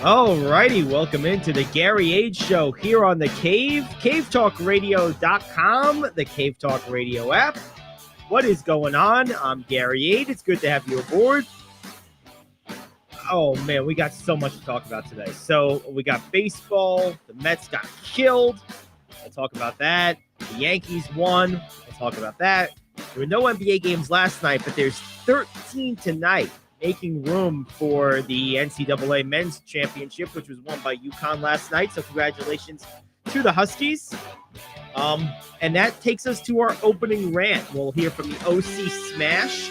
Alrighty, welcome into the Gary Ayd Show here on the Cave, cavetalkradio.com, the Cave Talk Radio app. What is going on? I'm Gary Ayd. It's good to have you aboard. Oh man, we got so much to talk about today. So we got baseball. The Mets got killed. We'll talk about that. The Yankees won. We'll talk about that. There were no NBA games last night, but there's 13 tonight, making room for the NCAA Men's Championship, which was won by UConn last night. So congratulations to the Huskies. And that takes us to our opening rant. We'll hear from the OC Smash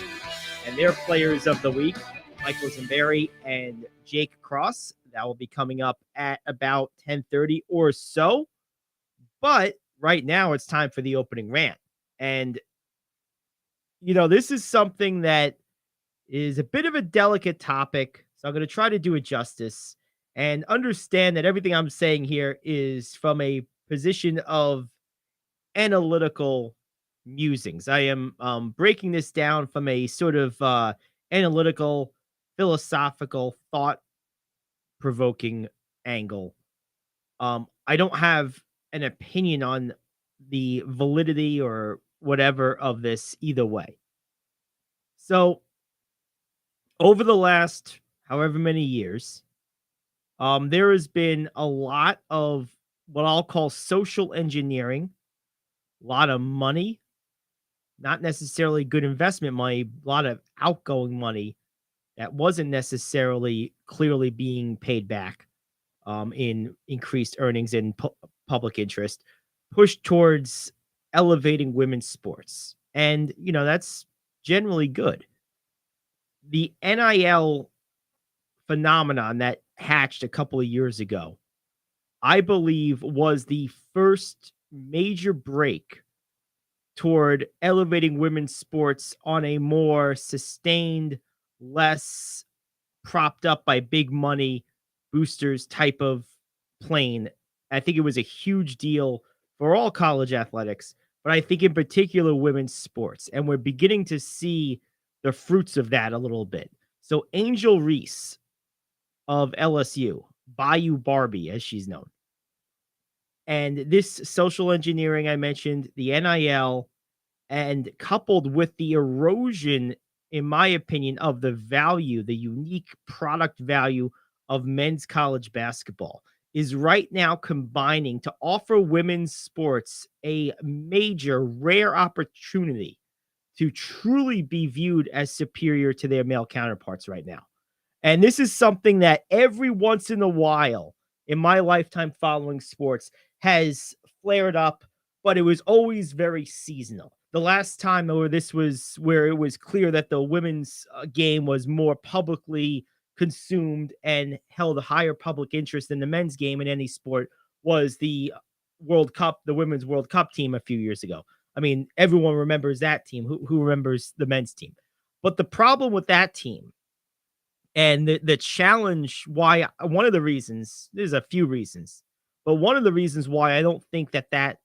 and their players of the week, Michael Zamberi and Jake Cross. That will be coming up at about 10:30 or so. But right now it's time for the opening rant. And, this is something that is a bit of a delicate topic. So I'm going to try to do it justice and understand that everything I'm saying here is from a position of analytical musings. I am breaking this down from a sort of analytical, philosophical, thought-provoking angle. I don't have an opinion on the validity or whatever of this either way. So over the last however many years, there has been a lot of what I'll call social engineering, a lot of money, not necessarily good investment money, a lot of outgoing money that wasn't necessarily clearly being paid back in increased earnings and public interest, pushed towards elevating women's sports. And, that's generally good. The NIL phenomenon that hatched a couple of years ago, I believe, was the first major break toward elevating women's sports on a more sustained, less propped up by big money boosters type of plane. I think it was a huge deal for all college athletics, but I think in particular women's sports. And we're beginning to see the fruits of that a little bit. So Angel Reese of LSU, Bayou Barbie, as she's known. And this social engineering I mentioned, the NIL, and coupled with the erosion, in my opinion, of the value, the unique product value of men's college basketball, is right now combining to offer women's sports a major, rare opportunity to truly be viewed as superior to their male counterparts right now. And this is something that every once in a while in my lifetime following sports has flared up, but it was always very seasonal. The last time this was where it was clear that the women's game was more publicly consumed and held a higher public interest than the men's game in any sport was the World Cup, the Women's World Cup team a few years ago. I mean, everyone remembers that team. Who remembers the men's team? But the problem with that team and the challenge, why one of the reasons, there's a few reasons, but one of the reasons why I don't think that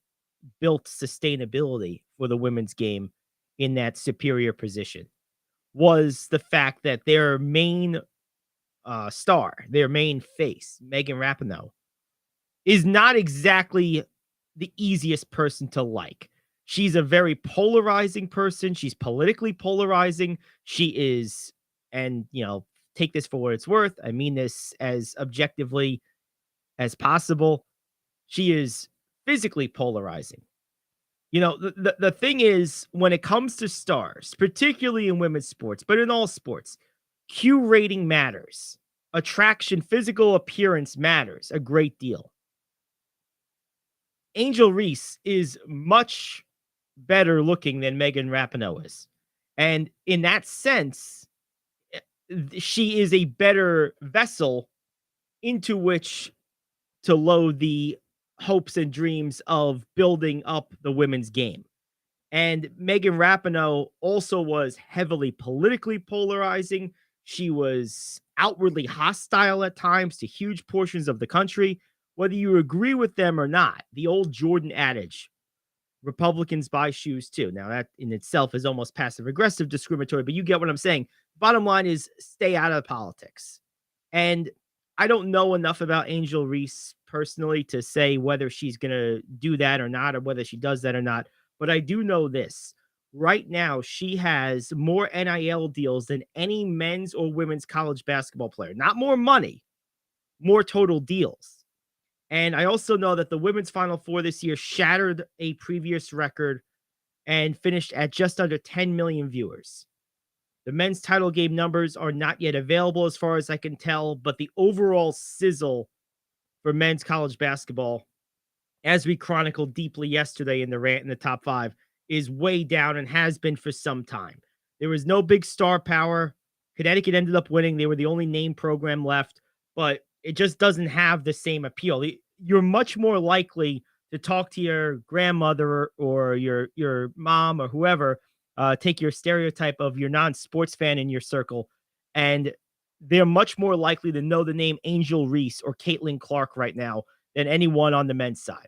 built sustainability for the women's game in that superior position was the fact that their main star, their main face, Megan Rapinoe, is not exactly the easiest person to like. She's a very polarizing person. She's politically polarizing. She is, and, take this for what it's worth. I mean this as objectively as possible. She is physically polarizing. The thing is, when it comes to stars, particularly in women's sports, but in all sports, Q rating matters. Attraction, physical appearance matters a great deal. Angel Reese is much better looking than Megan Rapinoe is. And in that sense, she is a better vessel into which to load the hopes and dreams of building up the women's game. And Megan Rapinoe also was heavily politically polarizing. She was outwardly hostile at times to huge portions of the country, whether you agree with them or not. The old Jordan adage, Republicans buy shoes too. Now that in itself is almost passive aggressive discriminatory, but you get what I'm saying. Bottom line is stay out of politics. And I don't know enough about Angel Reese personally to say whether she's going to do that or not, or whether she does that or not. But I do know this. Right now, she has more NIL deals than any men's or women's college basketball player. Not more money, more total deals. And I also know that the women's Final Four this year shattered a previous record and finished at just under 10 million viewers. The men's title game numbers are not yet available as far as I can tell, but the overall sizzle for men's college basketball, as we chronicled deeply yesterday in the rant in the top five, is way down and has been for some time. There was no big star power. Connecticut ended up winning. They were the only name program left, but it just doesn't have the same appeal. You're much more likely to talk to your grandmother or your mom or whoever, take your stereotype of your non-sports fan in your circle, and they're much more likely to know the name Angel Reese or Caitlin Clark right now than anyone on the men's side.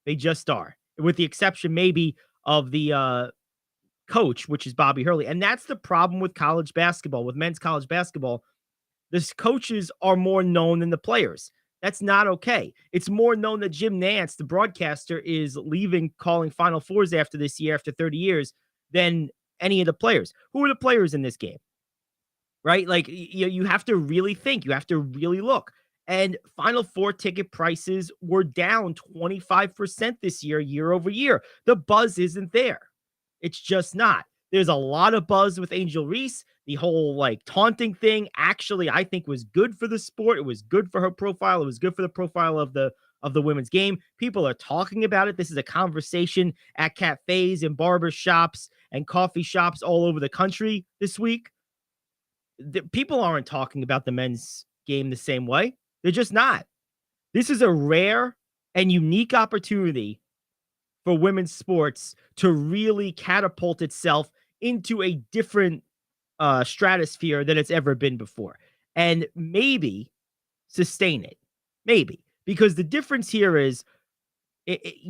They just are, with the exception maybe of the coach, which is Bobby Hurley. And that's the problem with college basketball, with men's college basketball. The coaches are more known than the players. That's not okay. It's more known that Jim Nantz, the broadcaster, is leaving calling Final Fours after this year, after 30 years, than any of the players. Who are the players in this game? Right? Like, you have to really think. You have to really look. And Final Four ticket prices were down 25% this year, year over year. The buzz isn't there. It's just not. There's a lot of buzz with Angel Reese. The whole like taunting thing actually, I think, was good for the sport. It was good for her profile. It was good for the profile of the women's game. People are talking about it. This is a conversation at cafes and barber shops and coffee shops all over the country this week. People aren't talking about the men's game the same way. They're just not. This is a rare and unique opportunity for women's sports to really catapult itself into a different stratosphere than it's ever been before, and maybe sustain it. Maybe, because the difference here is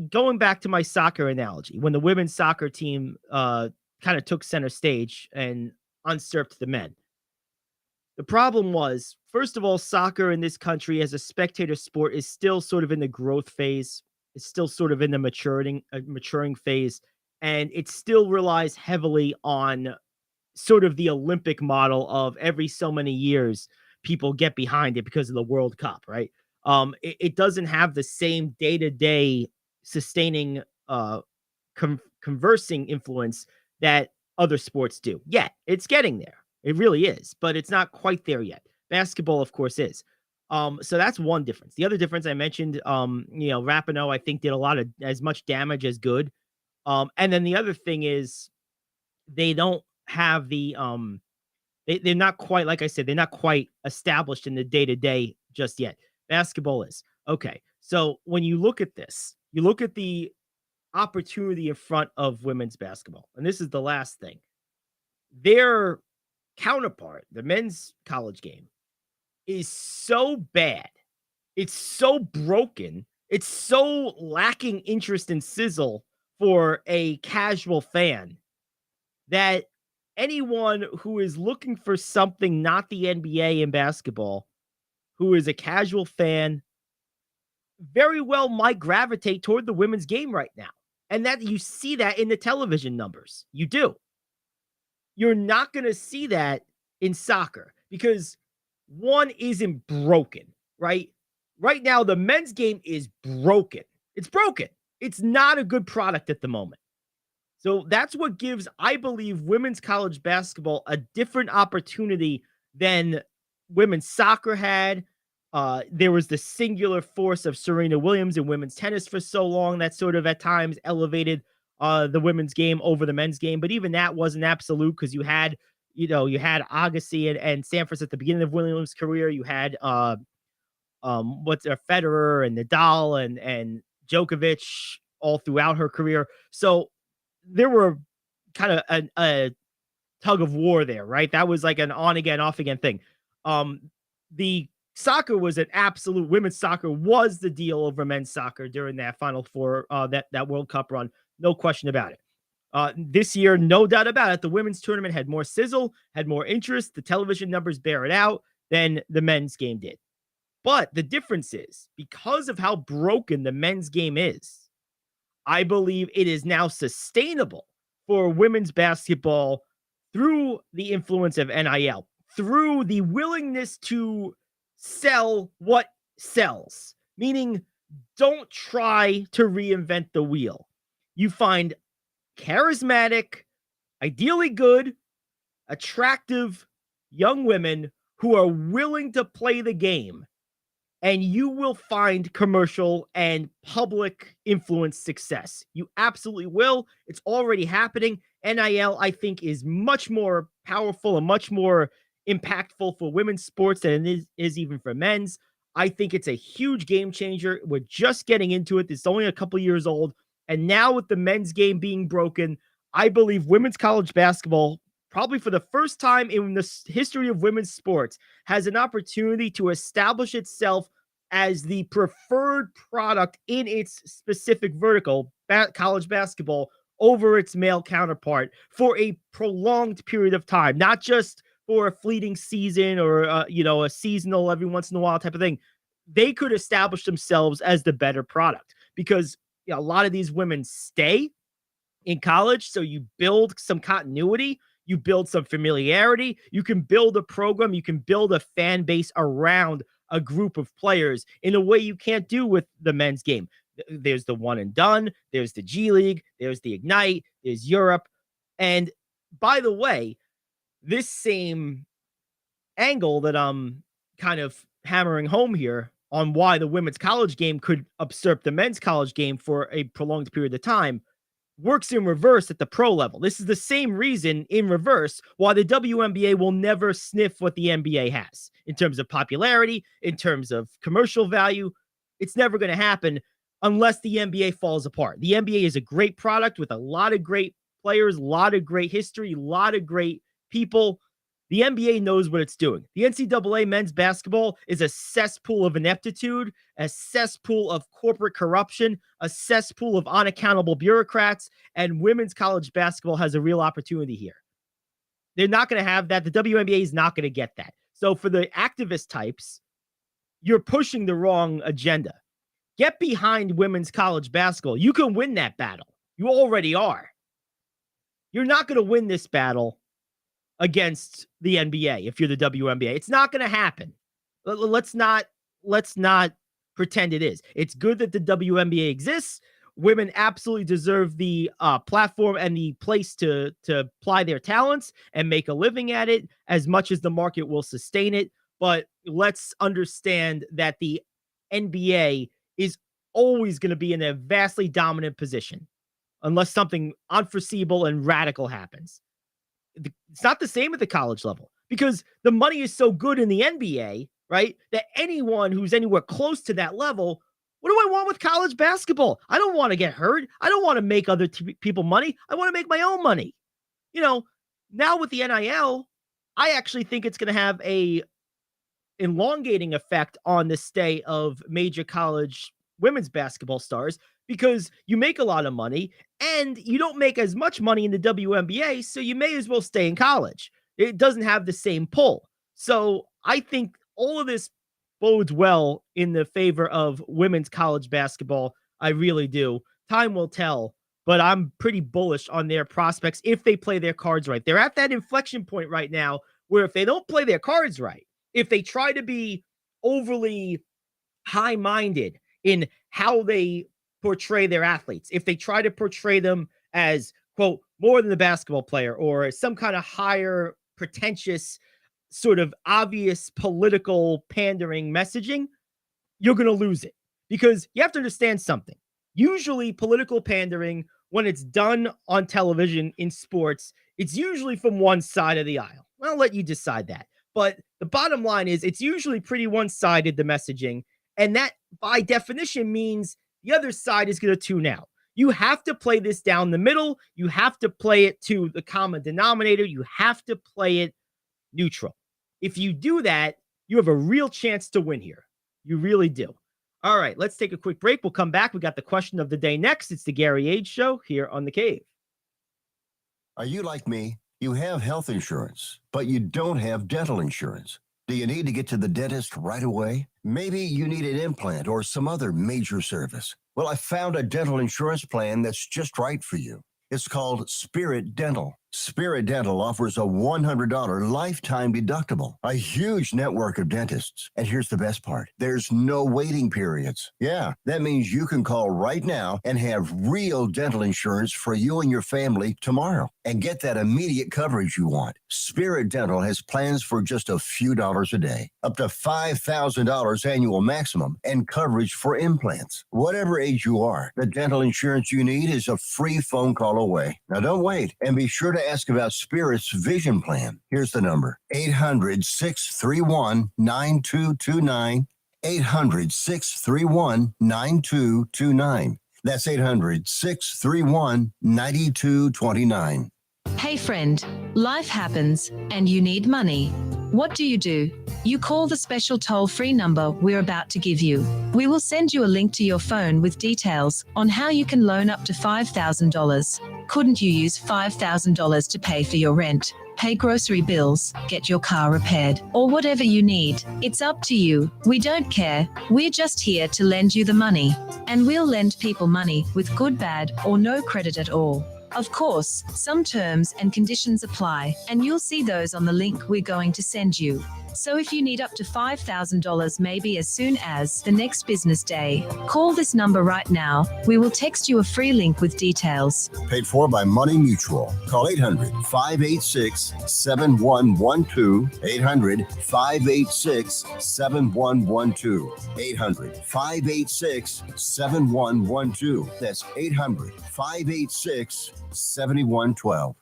going back to my soccer analogy, when the women's soccer team kind of took center stage and usurped the men. The problem was, first of all, soccer in this country as a spectator sport is still sort of in the growth phase. It's still sort of in the maturing phase, and it still relies heavily on sort of the Olympic model of every so many years people get behind it because of the World Cup, right? It doesn't have the same day-to-day sustaining conversing influence that other sports do. Yet it's getting there. It really is, but it's not quite there yet. Basketball, of course, is. So that's one difference. The other difference I mentioned, Rapinoe, I think, did a lot of as much damage as good. And then the other thing is they don't have the they're not quite, like I said, they're not quite established in the day-to-day just yet. Basketball is. Okay. So when you look at this, you look at the opportunity in front of women's basketball, and this is the last thing. Their counterpart, the men's college game, is so bad. It's so broken. It's so lacking interest and sizzle for a casual fan that anyone who is looking for something not the NBA in basketball, who is a casual fan, very well might gravitate toward the women's game right now. And that you see that in the television numbers. You do. You're not going to see that in soccer because one isn't broken, right? Right now, the men's game is broken. It's broken. It's not a good product at the moment. So that's what gives, I believe, women's college basketball a different opportunity than women's soccer had. There was the singular force of Serena Williams in women's tennis for so long that sort of at times elevated the women's game over the men's game. But even that wasn't absolute because you had Agassi and Sampras at the beginning of Williams' career. You had Federer and Nadal and Djokovic all throughout her career. So there were kind of a tug of war there, right? That was like an on again, off again thing. The soccer was an absolute, women's soccer was the deal over men's soccer during that Final Four, that World Cup run. No question about it. This year, no doubt about it, the women's tournament had more sizzle, had more interest. The television numbers bear it out than the men's game did. But the difference is because of how broken the men's game is, I believe it is now sustainable for women's basketball through the influence of NIL, through the willingness to sell what sells, meaning don't try to reinvent the wheel. You find charismatic, ideally good, attractive young women who are willing to play the game, and you will find commercial and public influence success. You absolutely will. It's already happening. NIL, I think, is much more powerful and much more impactful for women's sports than it is even for men's. I think it's a huge game changer. We're just getting into it. It's only a couple years old. And now with the men's game being broken, I believe women's college basketball, probably for the first time in the history of women's sports, has an opportunity to establish itself as the preferred product in its specific vertical, college basketball, over its male counterpart for a prolonged period of time, not just for a fleeting season or a seasonal every once in a while type of thing. They could establish themselves as the better product because a lot of these women stay in college, so you build some continuity. You build some familiarity. You can build a program. You can build a fan base around a group of players in a way you can't do with the men's game. There's the one and done. There's the G League. There's the Ignite. There's Europe. And by the way, this same angle that I'm kind of hammering home here on why the women's college game could usurp the men's college game for a prolonged period of time works in reverse at the pro level. This is the same reason in reverse why the WNBA will never sniff what the NBA has in terms of popularity, in terms of commercial value. It's never going to happen unless the NBA falls apart. The NBA is a great product with a lot of great players, a lot of great history, a lot of great people. The NBA knows what it's doing. The NCAA men's basketball is a cesspool of ineptitude, a cesspool of corporate corruption, a cesspool of unaccountable bureaucrats, and women's college basketball has a real opportunity here. They're not going to have that. The WNBA is not going to get that. So for the activist types, you're pushing the wrong agenda. Get behind women's college basketball. You can win that battle. You already are. You're not going to win this battle against the NBA if you're the WNBA. It's not going to happen. Let's not pretend it is. It's good that the WNBA exists. Women absolutely deserve the platform and the place to apply their talents and make a living at it as much as the market will sustain it. But let's understand that the NBA is always going to be in a vastly dominant position unless something unforeseeable and radical happens. It's not the same at the college level because the money is so good in the NBA, right? That anyone who's anywhere close to that level, what do I want with college basketball? I don't want to get hurt. I don't want to make other people money. I want to make my own money. Now with the NIL, I actually think it's going to have a elongating effect on the stay of major college women's basketball stars because you make a lot of money and you don't make as much money in the WNBA, so you may as well stay in college. It doesn't have the same pull. So I think all of this bodes well in the favor of women's college basketball. I really do. Time will tell, but I'm pretty bullish on their prospects if they play their cards right. They're at that inflection point right now where if they don't play their cards right, if they try to be overly high-minded in how they portray their athletes, if they try to portray them as, quote, more than a basketball player or some kind of higher, pretentious, sort of obvious political pandering messaging, you're going to lose it. Because you have to understand something. Usually political pandering, when it's done on television in sports, it's usually from one side of the aisle. I'll let you decide that. But the bottom line is it's usually pretty one-sided, the messaging. And that, by definition, means the other side is going to tune out. You have to play this down the middle. You have to play it to the common denominator. You have to play it neutral. If you do that, you have a real chance to win here. You really do. All right, let's take a quick break. We'll come back. We got the question of the day next. It's the Gary Ayd Show here on The Cave. Are you like me? You have health insurance, but you don't have dental insurance. Do you need to get to the dentist right away? Maybe you need an implant or some other major service. Well, I found a dental insurance plan that's just right for you. It's called Spirit Dental. Spirit Dental offers a $100 lifetime deductible, a huge network of dentists. And here's the best part. There's no waiting periods. Yeah, that means you can call right now and have real dental insurance for you and your family tomorrow and get that immediate coverage you want. Spirit Dental has plans for just a few dollars a day, up to $5,000 annual maximum, and coverage for implants. Whatever age you are, the dental insurance you need is a free phone call away. Now don't wait, and be sure to ask about Spirit's vision plan. Here's the number: 800-631-9229. 800-631-9229. That's 800-631-9229. Hey friend, life happens and you need money. What do? You call the special toll-free number we're about to give you. We will send you a link to your phone with details on how you can loan up to $5,000. Couldn't you use $5,000 to pay for your rent, pay grocery bills, get your car repaired, or whatever you need? It's up to you. We don't care. We're just here to lend you the money. And we'll lend people money with good, bad, or no credit at all. Of course, some terms and conditions apply, and you'll see those on the link we're going to send you. So if you need up to $5,000 maybe as soon as the next business day, call this number right now. We will text you a free link with details. Paid for by Money Mutual. Call 800-586-7112. 800-586-7112. 800-586-7112. That's 800-586-7112.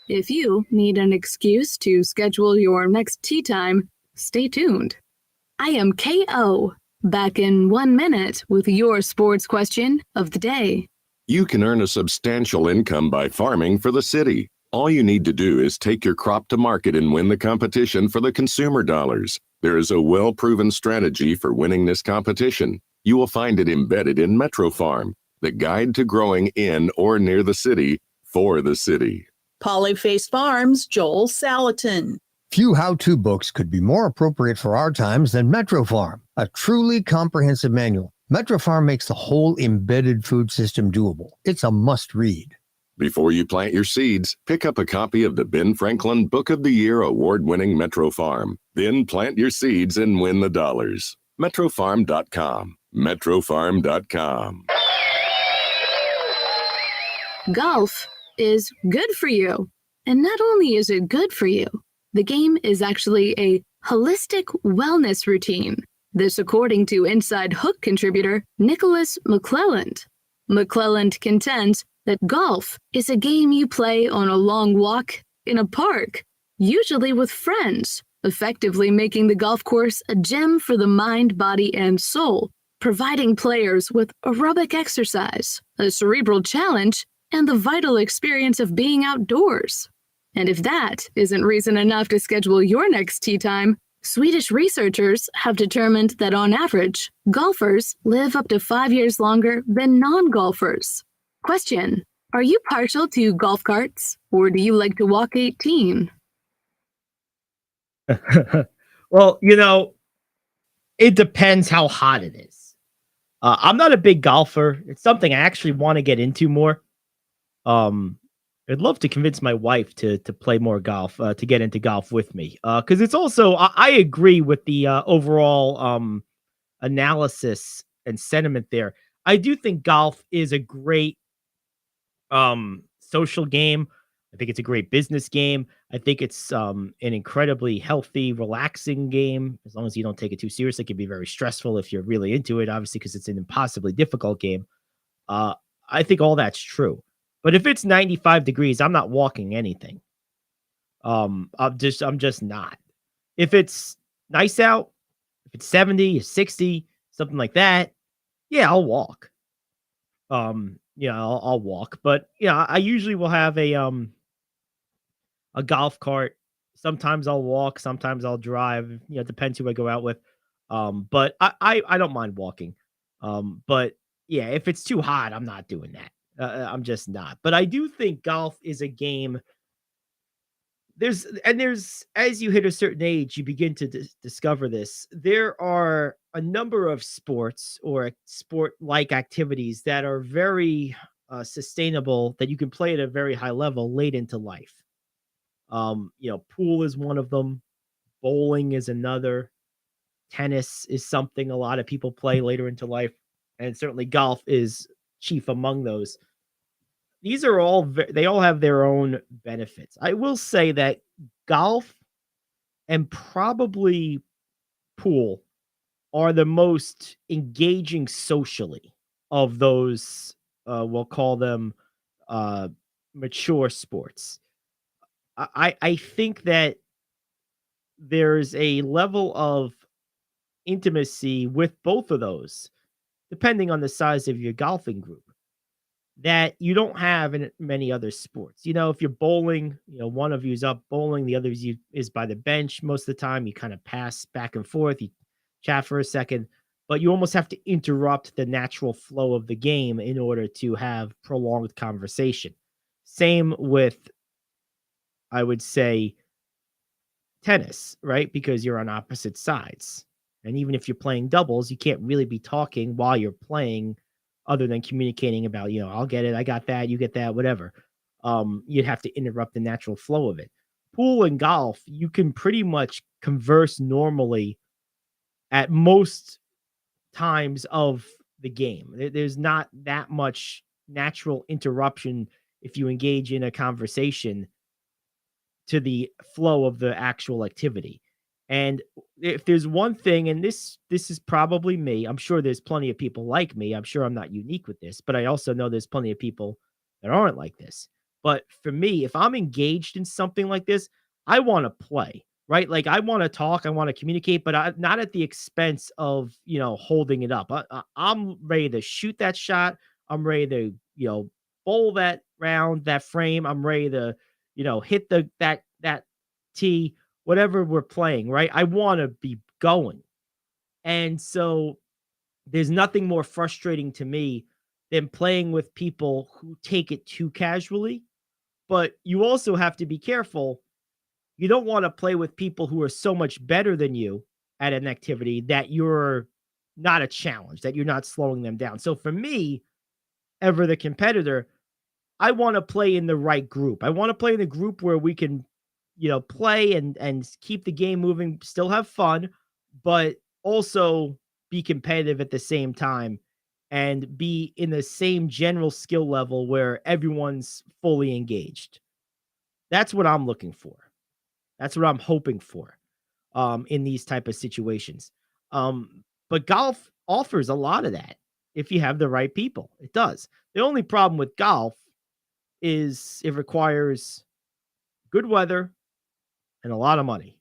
If you need an excuse to schedule your next tea time, stay tuned. I am KO, back in 1 minute with your sports question of the day. You can earn a substantial income by farming for the city. All you need to do is take your crop to market and win the competition for the consumer dollars. There is a well-proven strategy for winning this competition. You will find it embedded in Metro Farm, the guide to growing in or near the city for the city. Polyface Farms, Joel Salatin. Few how-to books could be more appropriate for our times than Metro Farm, a truly comprehensive manual. Metro Farm makes the whole embedded food system doable. It's a must-read. Before you plant your seeds, pick up a copy of the Ben Franklin Book of the Year award-winning Metro Farm. Then plant your seeds and win the dollars. MetroFarm.com. MetroFarm.com. Golf is good for you. And not only is it good for you, the game is actually a holistic wellness routine. This according to Inside Hook contributor Nicholas McClelland. McClelland contends that golf is a game you play on a long walk in a park, usually with friends, effectively making the golf course a gym for the mind, body, and soul, providing players with aerobic exercise, a cerebral challenge, and the vital experience of being outdoors. And if that isn't reason enough to schedule your next tea time, Swedish researchers have determined that on average, golfers live up to 5 years longer than non-golfers. Question: are you partial to golf carts, or do you like to walk 18? Well, it depends how hot it is. I'm not a big golfer. It's something I actually want to get into more. I'd love to convince my wife to play more golf, to get into golf with me. Because it's also, I agree with the overall analysis and sentiment there. I do think golf is a great social game. I think it's a great business game. I think it's an incredibly healthy, relaxing game. As long as you don't take it too seriously, it can be very stressful if you're really into it, obviously, because it's an impossibly difficult game. I think all that's true. But if it's 95 degrees, I'm not walking anything. I'm just not. If it's nice out, if it's 70, 60, something like that, yeah, I'll walk. I'll walk. But I usually will have a golf cart. Sometimes I'll walk, sometimes I'll drive. It depends who I go out with. But I don't mind walking. But yeah, if it's too hot, I'm not doing that. I'm just not. But I do think golf is a game there's as you hit a certain age, you begin to discover this. There are a number of sports or sport-like activities that are very sustainable that you can play at a very high level late into life. Pool is one of them. Bowling is another. Tennis is something a lot of people play later into life, and certainly golf is chief among those. These are all they all have their own benefits. I will say that golf and probably pool are the most engaging socially of those, we'll call them, uh, mature sports. I think that there's a level of intimacy with both of those, depending on the size of your golfing group, that you don't have in many other sports. If you're bowling, one of you's up bowling, the other is by the bench. Most of the time, you kind of pass back and forth, you chat for a second, but you almost have to interrupt the natural flow of the game in order to have prolonged conversation. Same with, I would say, tennis, right? Because you're on opposite sides. And even if you're playing doubles, you can't really be talking while you're playing other than communicating about, I'll get it, I got that, you get that, whatever. You'd have to interrupt the natural flow of it. Pool and golf, you can pretty much converse normally at most times of the game. There's not that much natural interruption if you engage in a conversation to the flow of the actual activity. And if there's one thing, and this is probably me, I'm sure there's plenty of people like me. I'm sure I'm not unique with this, but I also know there's plenty of people that aren't like this. But for me, if I'm engaged in something like this, I want to play, right? Like I want to talk, I want to communicate, but not at the expense of, holding it up. I'm ready to shoot that shot. I'm ready to, bowl that round, that frame. I'm ready to, hit that tee, whatever we're playing, right? I want to be going. And so there's nothing more frustrating to me than playing with people who take it too casually. But you also have to be careful. You don't want to play with people who are so much better than you at an activity that you're not a challenge, that you're not slowing them down. So for me, ever the competitor, I want to play in the right group. I want to play in a group where we can, play and keep the game moving, still have fun, but also be competitive at the same time and be in the same general skill level where everyone's fully engaged. That's what I'm looking for. That's what I'm hoping for in these type of situations. But golf offers a lot of that if you have the right people. It does. The only problem with golf is it requires good weather and a lot of money.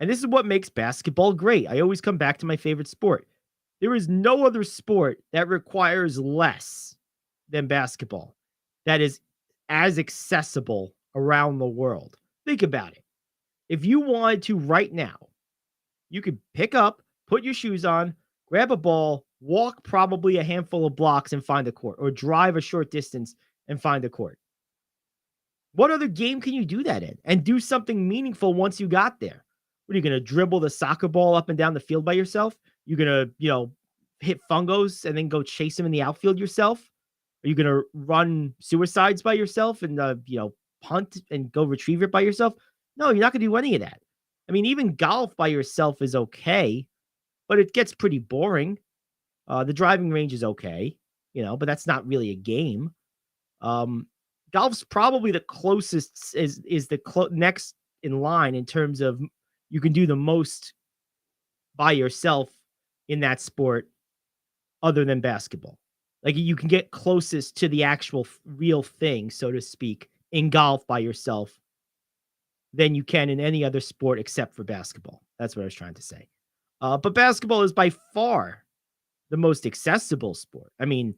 And this is what makes basketball great. I always come back to my favorite sport. There is no other sport that requires less than basketball that is as accessible around the world. Think about it. If you wanted to right now, you could pick up, put your shoes on, grab a ball, walk probably a handful of blocks and find a court, or drive a short distance and find a court. What other game can you do that in and do something meaningful once you got there? What are you going to dribble the soccer ball up and down the field by yourself? You're going to, hit fungos and then go chase them in the outfield yourself? Are you going to run suicides by yourself and, punt and go retrieve it by yourself? No, you're not going to do any of that. I mean, even golf by yourself is okay, but it gets pretty boring. The driving range is okay, but that's not really a game. Golf's probably the closest is the next in line in terms of you can do the most by yourself in that sport other than basketball. Like you can get closest to the actual real thing, so to speak, in golf by yourself than you can in any other sport except for basketball. That's what I was trying to say. But basketball is by far the most accessible sport. I mean,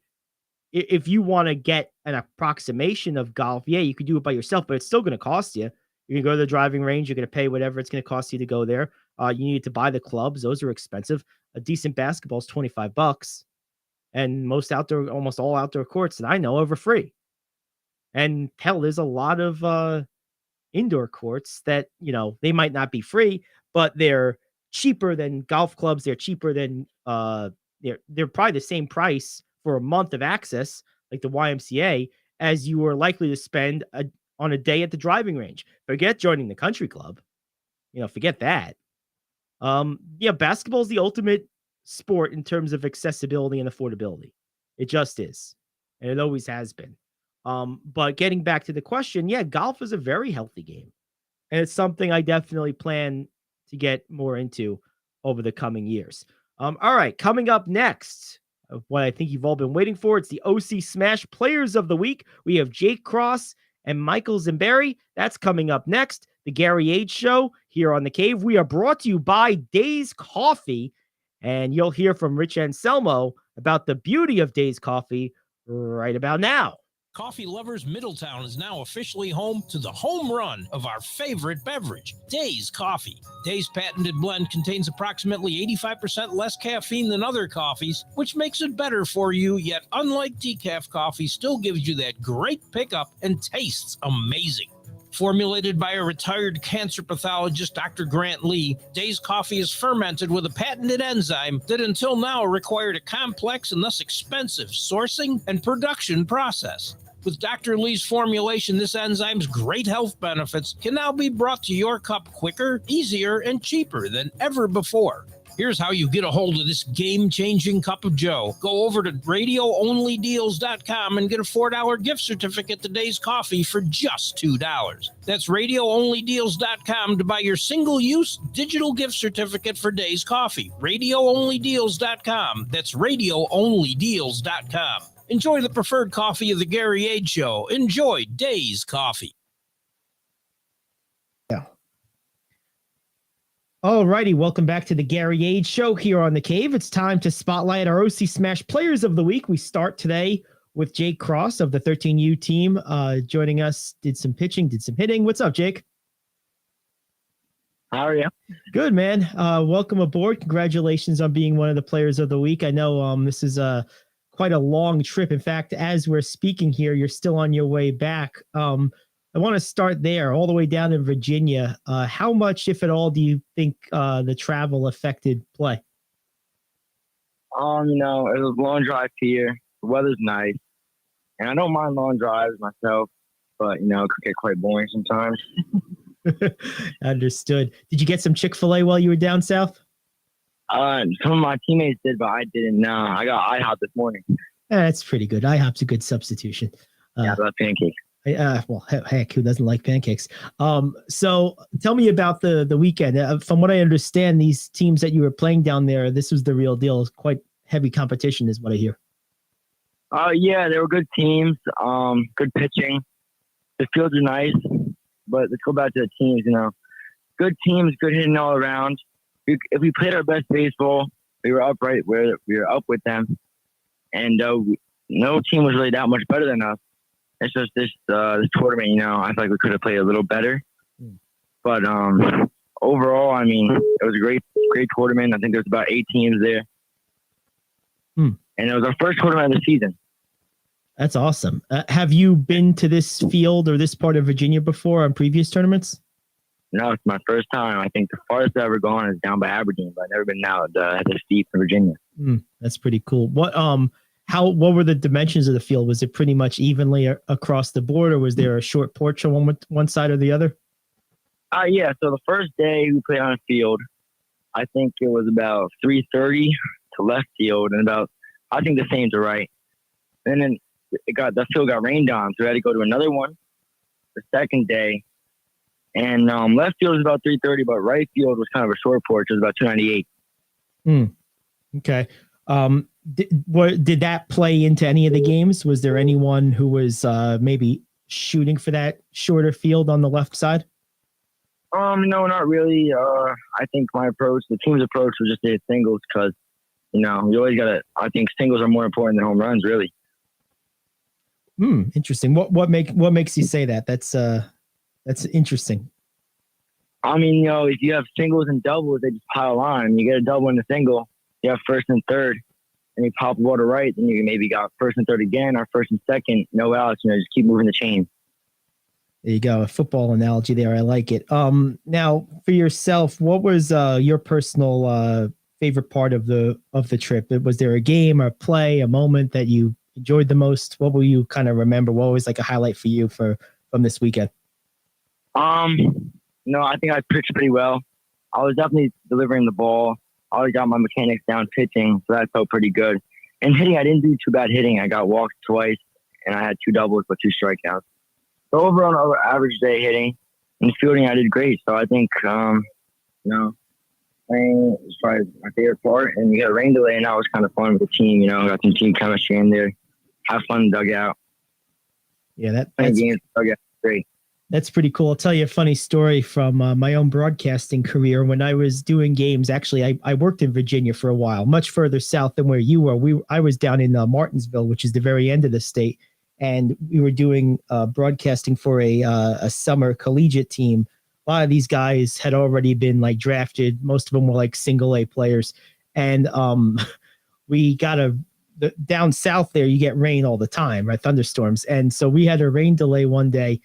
if you want to get an approximation of golf, yeah, you could do it by yourself, but it's still going to cost you. You're going to go to the driving range. You're going to pay whatever it's going to cost you to go there. You need to buy the clubs. Those are expensive. A decent basketball is $25. And almost all outdoor courts that I know of are free. And hell, there's a lot of indoor courts that, they might not be free, but they're cheaper than golf clubs. They're cheaper than they're probably the same price for a month of access, like the YMCA, as you were likely to spend on a day at the driving range. Forget joining the country club. Forget that. Basketball is the ultimate sport in terms of accessibility and affordability. It just is. And it always has been. But getting back to the question, golf is a very healthy game. And it's something I definitely plan to get more into over the coming years. All right, coming up next, what I think you've all been waiting for, it's the OC Smash Players of the Week. We have Jake Cross and Michael Zimberry. That's coming up next. The Gary Ayd Show here on The Cave. We are brought to you by Days Coffee, and you'll hear from Rich Anselmo about the beauty of Days Coffee right about now. Coffee Lovers Middletown is now officially home to the home run of our favorite beverage, Days Coffee. Days' patented blend contains approximately 85% less caffeine than other coffees, which makes it better for you, yet unlike decaf coffee, still gives you that great pickup and tastes amazing. Formulated by a retired cancer pathologist, Dr. Grant Lee, Days Coffee is fermented with a patented enzyme that until now required a complex and thus expensive sourcing and production process. With Dr. Lee's formulation, this enzyme's great health benefits can now be brought to your cup quicker, easier, and cheaper than ever before. Here's how you get a hold of this game-changing cup of joe. Go over to radioonlydeals.com and get a $4 gift certificate to Days Coffee for just $2. That's radioonlydeals.com to buy your single-use digital gift certificate for Days Coffee. Radioonlydeals.com. That's radioonlydeals.com. Enjoy the preferred coffee of the Gary Ayd Show. Enjoy Days Coffee. All righty, welcome back to the Gary Ayd Show here on The Cave. It's time to spotlight our OC Smash Players of the Week. We start today with Jake Cross of the 13U team joining us, did some pitching, did some hitting. What's up, Jake? How are you? Good, man. Welcome aboard. Congratulations on being one of the Players of the Week. I know this is quite a long trip. In fact, as we're speaking here, you're still on your way back. I want to start there, all the way down in Virginia. How much, if at all, do you think the travel affected play? It was a long drive here. The weather's nice. And I don't mind long drives myself, but, it could get quite boring sometimes. Understood. Did you get some Chick-fil-A while you were down south? Some of my teammates did, but I didn't. No, I got IHOP this morning. That's pretty good. IHOP's a good substitution. Yeah, I love pancakes. Well, heck, who doesn't like pancakes? So tell me about the weekend. From what I understand, these teams that you were playing down there, this was the real deal. Quite heavy competition is what I hear. Yeah, they were good teams. Good pitching. The fields are nice, but let's go back to the teams. Good teams, good hitting all around. If we played our best baseball, we were up right where we were up with them, and no team was really that much better than us. It's just this tournament, I feel like we could have played a little better. But overall, it was a great tournament. I think there's about 8 teams there. And it was our first tournament of the season. That's awesome. Have you been to this field or this part of Virginia before on previous tournaments? No, it's my first time. I think the farthest I've ever gone is down by Aberdeen, but I've never been out at this deep in Virginia. That's pretty cool. What were the dimensions of the field? Was it pretty much evenly across the board, or was there a short porch on one side or the other? Yeah. So the first day we played on a field, I think it was about 330 to left field, and I think the same to right. And then the field got rained on, so we had to go to another one the second day. And left field was about 330, but right field was kind of a short porch. It was about 298. Okay. Did that play into any of the games? Was there anyone who was maybe shooting for that shorter field on the left side? No, not really. I think the team's approach was just to hit singles because, you always I think singles are more important than home runs, really. Interesting. What makes you say that? That's interesting. If you have singles and doubles, they just pile on. You get a double and a single, you have first and third, and you pop the ball to right, then you maybe got first and third again, or first and second, no outs. Just keep moving the chain. There you go. A football analogy there. I like it. Now for yourself, what was your personal favorite part of the trip? Was there a game or a play, a moment that you enjoyed the most? What will you kind of remember? What was like a highlight for you from this weekend? No, I think I pitched pretty well. I was definitely delivering the ball. I already got my mechanics down pitching, so that felt pretty good. And hitting, I didn't do too bad hitting. I got walked twice, and I had 2 doubles but 2 strikeouts. So overall, an average day hitting and fielding, I did great. So I think, playing is probably my favorite part. And you got a rain delay, and that was kind of fun with the team. Got some team chemistry in there. Have fun in the dugout. Yeah, playing games in the dugout, great. That's pretty cool. I'll tell you a funny story from my own broadcasting career. When I was doing games, actually, I worked in Virginia for a while, much further south than where you were. I was down in Martinsville, which is the very end of the state, and we were doing broadcasting for a summer collegiate team. A lot of these guys had already been like drafted. Most of them were like single A players, and we got down south there. You get rain all the time, right? Thunderstorms, and so we had a rain delay one day.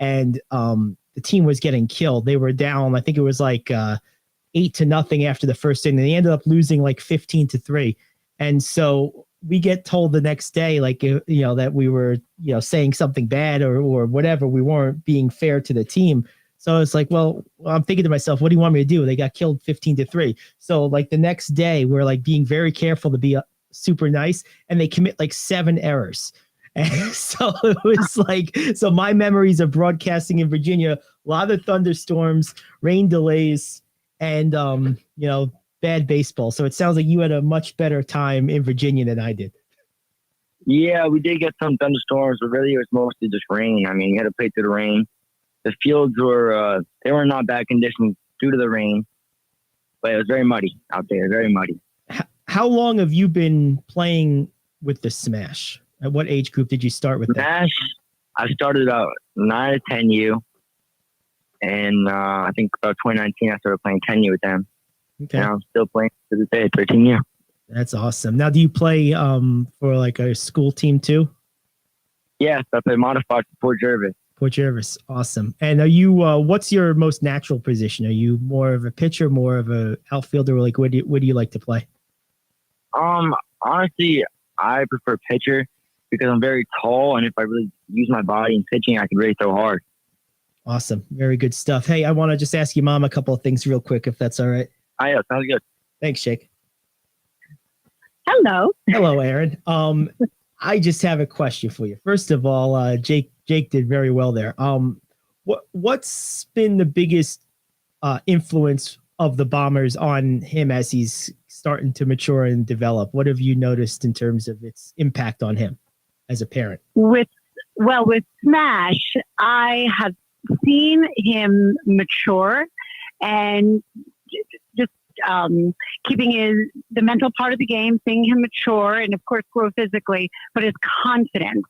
And the team was getting killed. They were down, I think it was like 8-0 after the first inning. They ended up losing like 15-3. And so we get told the next day, like, that we were, saying something bad or whatever. We weren't being fair to the team. So it's like, well, I'm thinking to myself, what do you want me to do? They got killed 15-3. So like the next day, we're like being very careful to be super nice. And they commit like 7 errors. And so it was like, so my memories of broadcasting in Virginia, a lot of thunderstorms, rain delays, and, bad baseball. So it sounds like you had a much better time in Virginia than I did. Yeah, we did get some thunderstorms, but really it was mostly just rain. I mean, you had to play through the rain. The fields were, they were in not bad conditions due to the rain, but it was very muddy out there, very muddy. How long have you been playing with the Smash? At what age group did you start with that? Smash, I started about 9 to 10U. And I think about 2019, I started playing 10U with them. Okay. And I'm still playing to this day, 13U. That's awesome. Now, do you play for like a school team too? Yes, I play modified for Port Jervis. Port Jervis, awesome. And are you? What's your most natural position? Are you more of a pitcher, more of a outfielder? Or like, what do you like to play? Honestly, I prefer pitcher because I'm very tall, and if I really use my body in pitching, I can really throw hard. Awesome, very good stuff. Hey, I want to just ask you, Mom, a couple of things real quick, if that's all right. Yeah, sounds good. Thanks, Jake. Hello. Hello, Aaron. I just have a question for you. First of all, Jake did very well there. What's been the biggest influence of the Bombers on him as he's starting to mature and develop? What have you noticed in terms of its impact on him as a parent? With Smash, I have seen him mature and just keeping the mental part of the game, seeing him mature and of course grow physically, but his confidence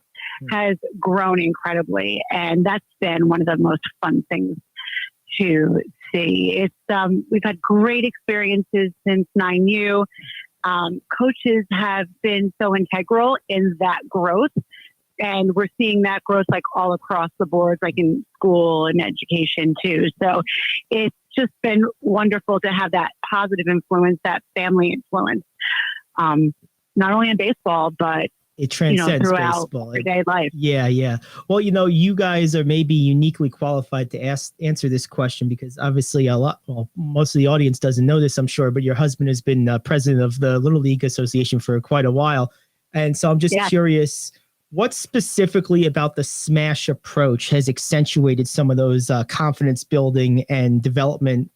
has grown incredibly. And that's been one of the most fun things to see. It's we've had great experiences since 9U. Coaches have been so integral in that growth. And we're seeing that growth like all across the board, like in school and education too. So it's just been wonderful to have that positive influence, that family influence, not only in baseball, but it transcends throughout baseball. Everyday life. Yeah. Well, you guys are maybe uniquely qualified to answer this question because obviously most of the audience doesn't know this, I'm sure, but your husband has been president of the Little League Association for quite a while. And so I'm just curious, what specifically about the Smash approach has accentuated some of those confidence building and development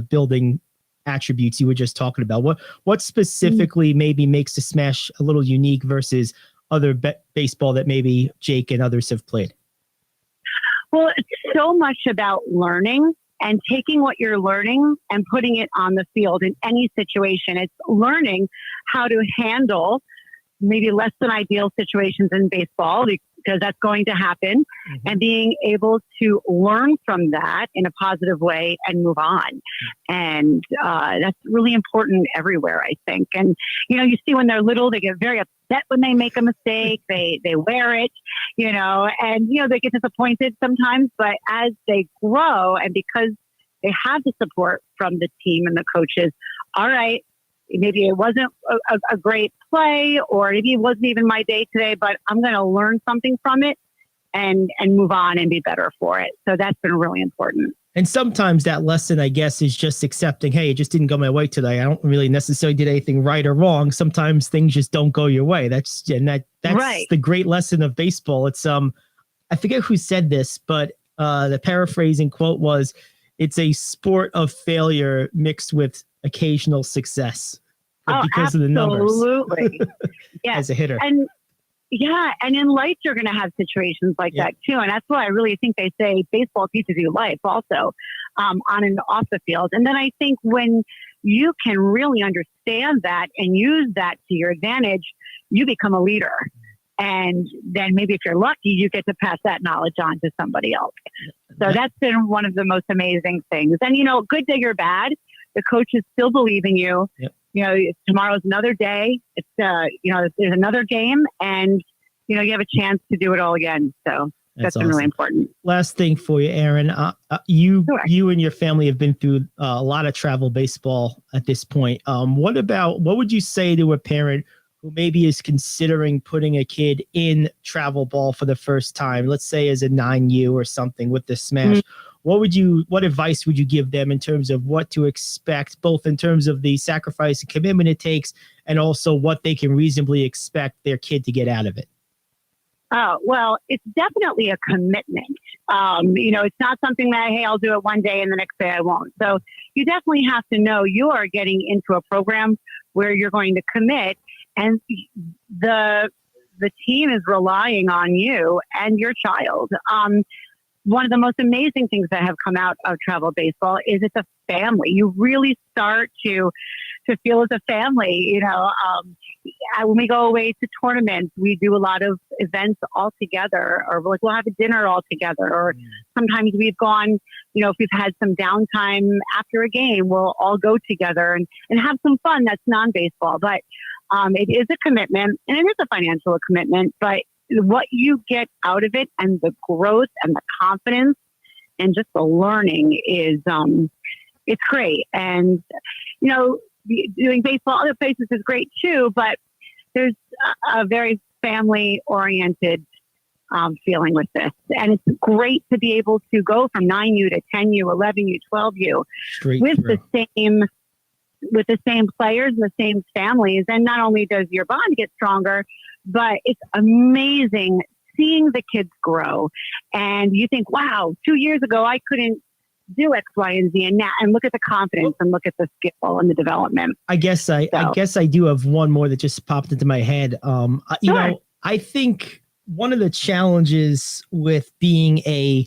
building attributes you were just talking about? What specifically maybe makes the Smash a little unique versus other baseball that maybe Jake and others have played? Well, it's so much about learning and taking what you're learning and putting it on the field in any situation. It's learning how to handle maybe less than ideal situations in baseball. because that's going to happen, and being able to learn from that in a positive way and move on. And that's really important everywhere, I think. And, you see when they're little, they get very upset when they make a mistake. They wear it, and, they get disappointed sometimes. But as they grow, and because they have the support from the team and the coaches, all right, maybe it wasn't a great play, or maybe it wasn't even my day today, but I'm going to learn something from it and move on and be better for it. So that's been really important. And sometimes that lesson, I guess, is just accepting, hey, it just didn't go my way today. I don't really necessarily did anything right or wrong. Sometimes things just don't go your way. That's right. The great lesson of baseball. It's I forget who said this, but the paraphrasing quote was, it's a sport of failure mixed with occasional success. Because absolutely. of the numbers. Absolutely. Yeah. As a hitter. And in life, you're going to have situations like that too. And that's why I really think they say baseball teaches you life also, on and off the field. And then I think when you can really understand that and use that to your advantage, you become a leader. And then maybe if you're lucky, you get to pass that knowledge on to somebody else. So that's been one of the most amazing things. And, good day or bad, the coaches still believe in you. Yep. Tomorrow's another day. It's, there's another game, and, you have a chance to do it all again. So that's been really important. Last thing for you, Erin. You and your family have been through a lot of travel baseball at this point. What would you say to a parent who maybe is considering putting a kid in travel ball for the first time, let's say as a 9U or something with the Smash? What advice would you give them in terms of what to expect, both in terms of the sacrifice and commitment it takes, and also what they can reasonably expect their kid to get out of it? Oh, well, it's definitely a commitment. It's not something that, hey, I'll do it one day and the next day I won't. So you definitely have to know you are getting into a program where you're going to commit, and the team is relying on you and your child. One of the most amazing things that have come out of travel baseball is it's a family. You really start to feel as a family. When we go away to tournaments, we do a lot of events all together, or we'll have a dinner all together. Or sometimes we've gone, if we've had some downtime after a game, we'll all go together and have some fun. That's non-baseball, but it is a commitment, and it is a financial commitment, but what you get out of it and the growth and the confidence and just the learning is, it's great. And, doing baseball other places is great too, but there's a very family oriented, feeling with this. And it's great to be able to go from 9U to 10U, 11U, 12U with the same players and the same families. And not only does your bond get stronger, but it's amazing seeing the kids grow. And you think, wow, 2 years ago, I couldn't do X, Y, and Z. And now, and look at the confidence and look at the skill and the development. I guess I do have one more that just popped into my head. I think one of the challenges with being a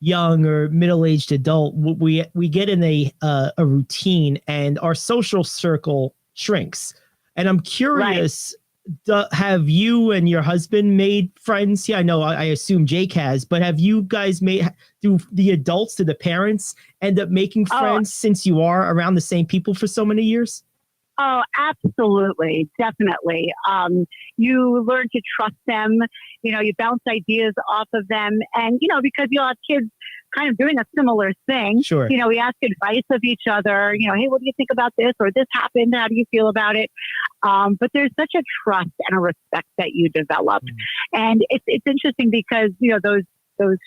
young or middle-aged adult, we get in a routine and our social circle shrinks. And I'm curious, have you and your husband made friends? Yeah, I know, I assume Jake has, but have you guys do the adults, do the parents end up making friends since you are around the same people for so many years? Oh, absolutely. Definitely. You learn to trust them. You bounce ideas off of them. And, because you'll have kids kind of doing a similar thing. Sure. We ask advice of each other. Hey, what do you think about this? Or this happened. How do you feel about it? But there's such a trust and a respect that you develop. And it's interesting because, those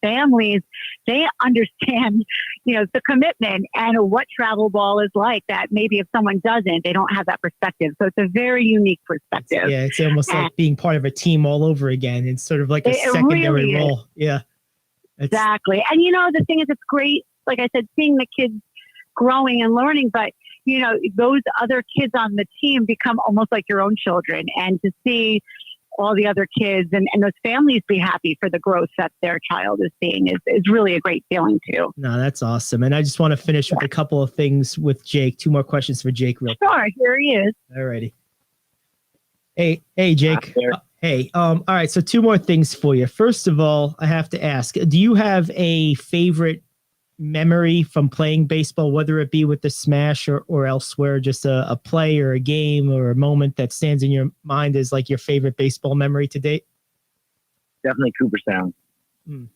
families, they understand, the commitment and what travel ball is like, that maybe if someone doesn't, they don't have that perspective. So it's a very unique perspective. It's almost like being part of a team all over again. It's sort of like a secondary role. Yeah. Exactly. And, the thing is, it's great, like I said, seeing the kids growing and learning, but, those other kids on the team become almost like your own children. And to see all the other kids and those families be happy for the growth that their child is seeing is really a great feeling too. No, that's awesome. And I just want to finish with a couple of things with Jake. 2 more questions for Jake real quick. Sure, here he is. All righty. Hey, Jake. Hey, all right. So two more things for you. First of all, I have to ask, do you have a favorite memory from playing baseball, whether it be with the Smash or elsewhere, just a play or a game or a moment that stands in your mind as like your favorite baseball memory to date? Definitely Cooperstown. Was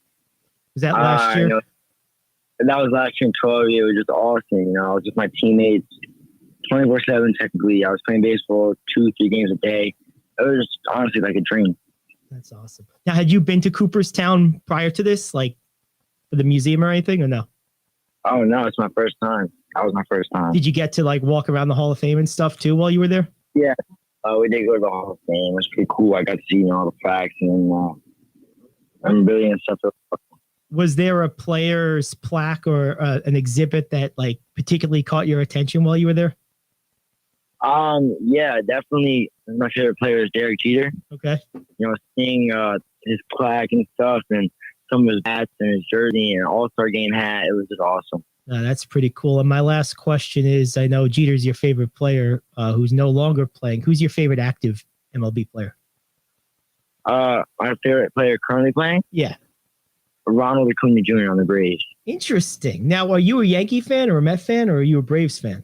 that last year? That was last year in 12. It was just awesome. You know, just my teammates 24/7 technically. I was playing baseball 2-3 games a day. It was just honestly like a dream. That's awesome. Now, had you been to Cooperstown prior to this, like for the museum or anything, or no? Oh, no, it's my first time. That was my first time. Did you get to like walk around the Hall of Fame and stuff too while you were there? Yeah. We did go to the Hall of Fame. It was pretty cool. I got to see, you know, all the facts and brilliant stuff. Was there a player's plaque or an exhibit that like particularly caught your attention while you were there? Yeah, definitely. My favorite player is Derek Jeter. Okay. You know, seeing his plaque and stuff, and some of his hats and his jersey and All-Star Game hat, it was just awesome. That's pretty cool. And my last question is, I know Jeter's your favorite player who's no longer playing. Who's your favorite active MLB player? My favorite player currently playing? Yeah. Ronald Acuna Jr. on the Braves. Interesting. Now, are you a Yankee fan or a Met fan, or are you a Braves fan?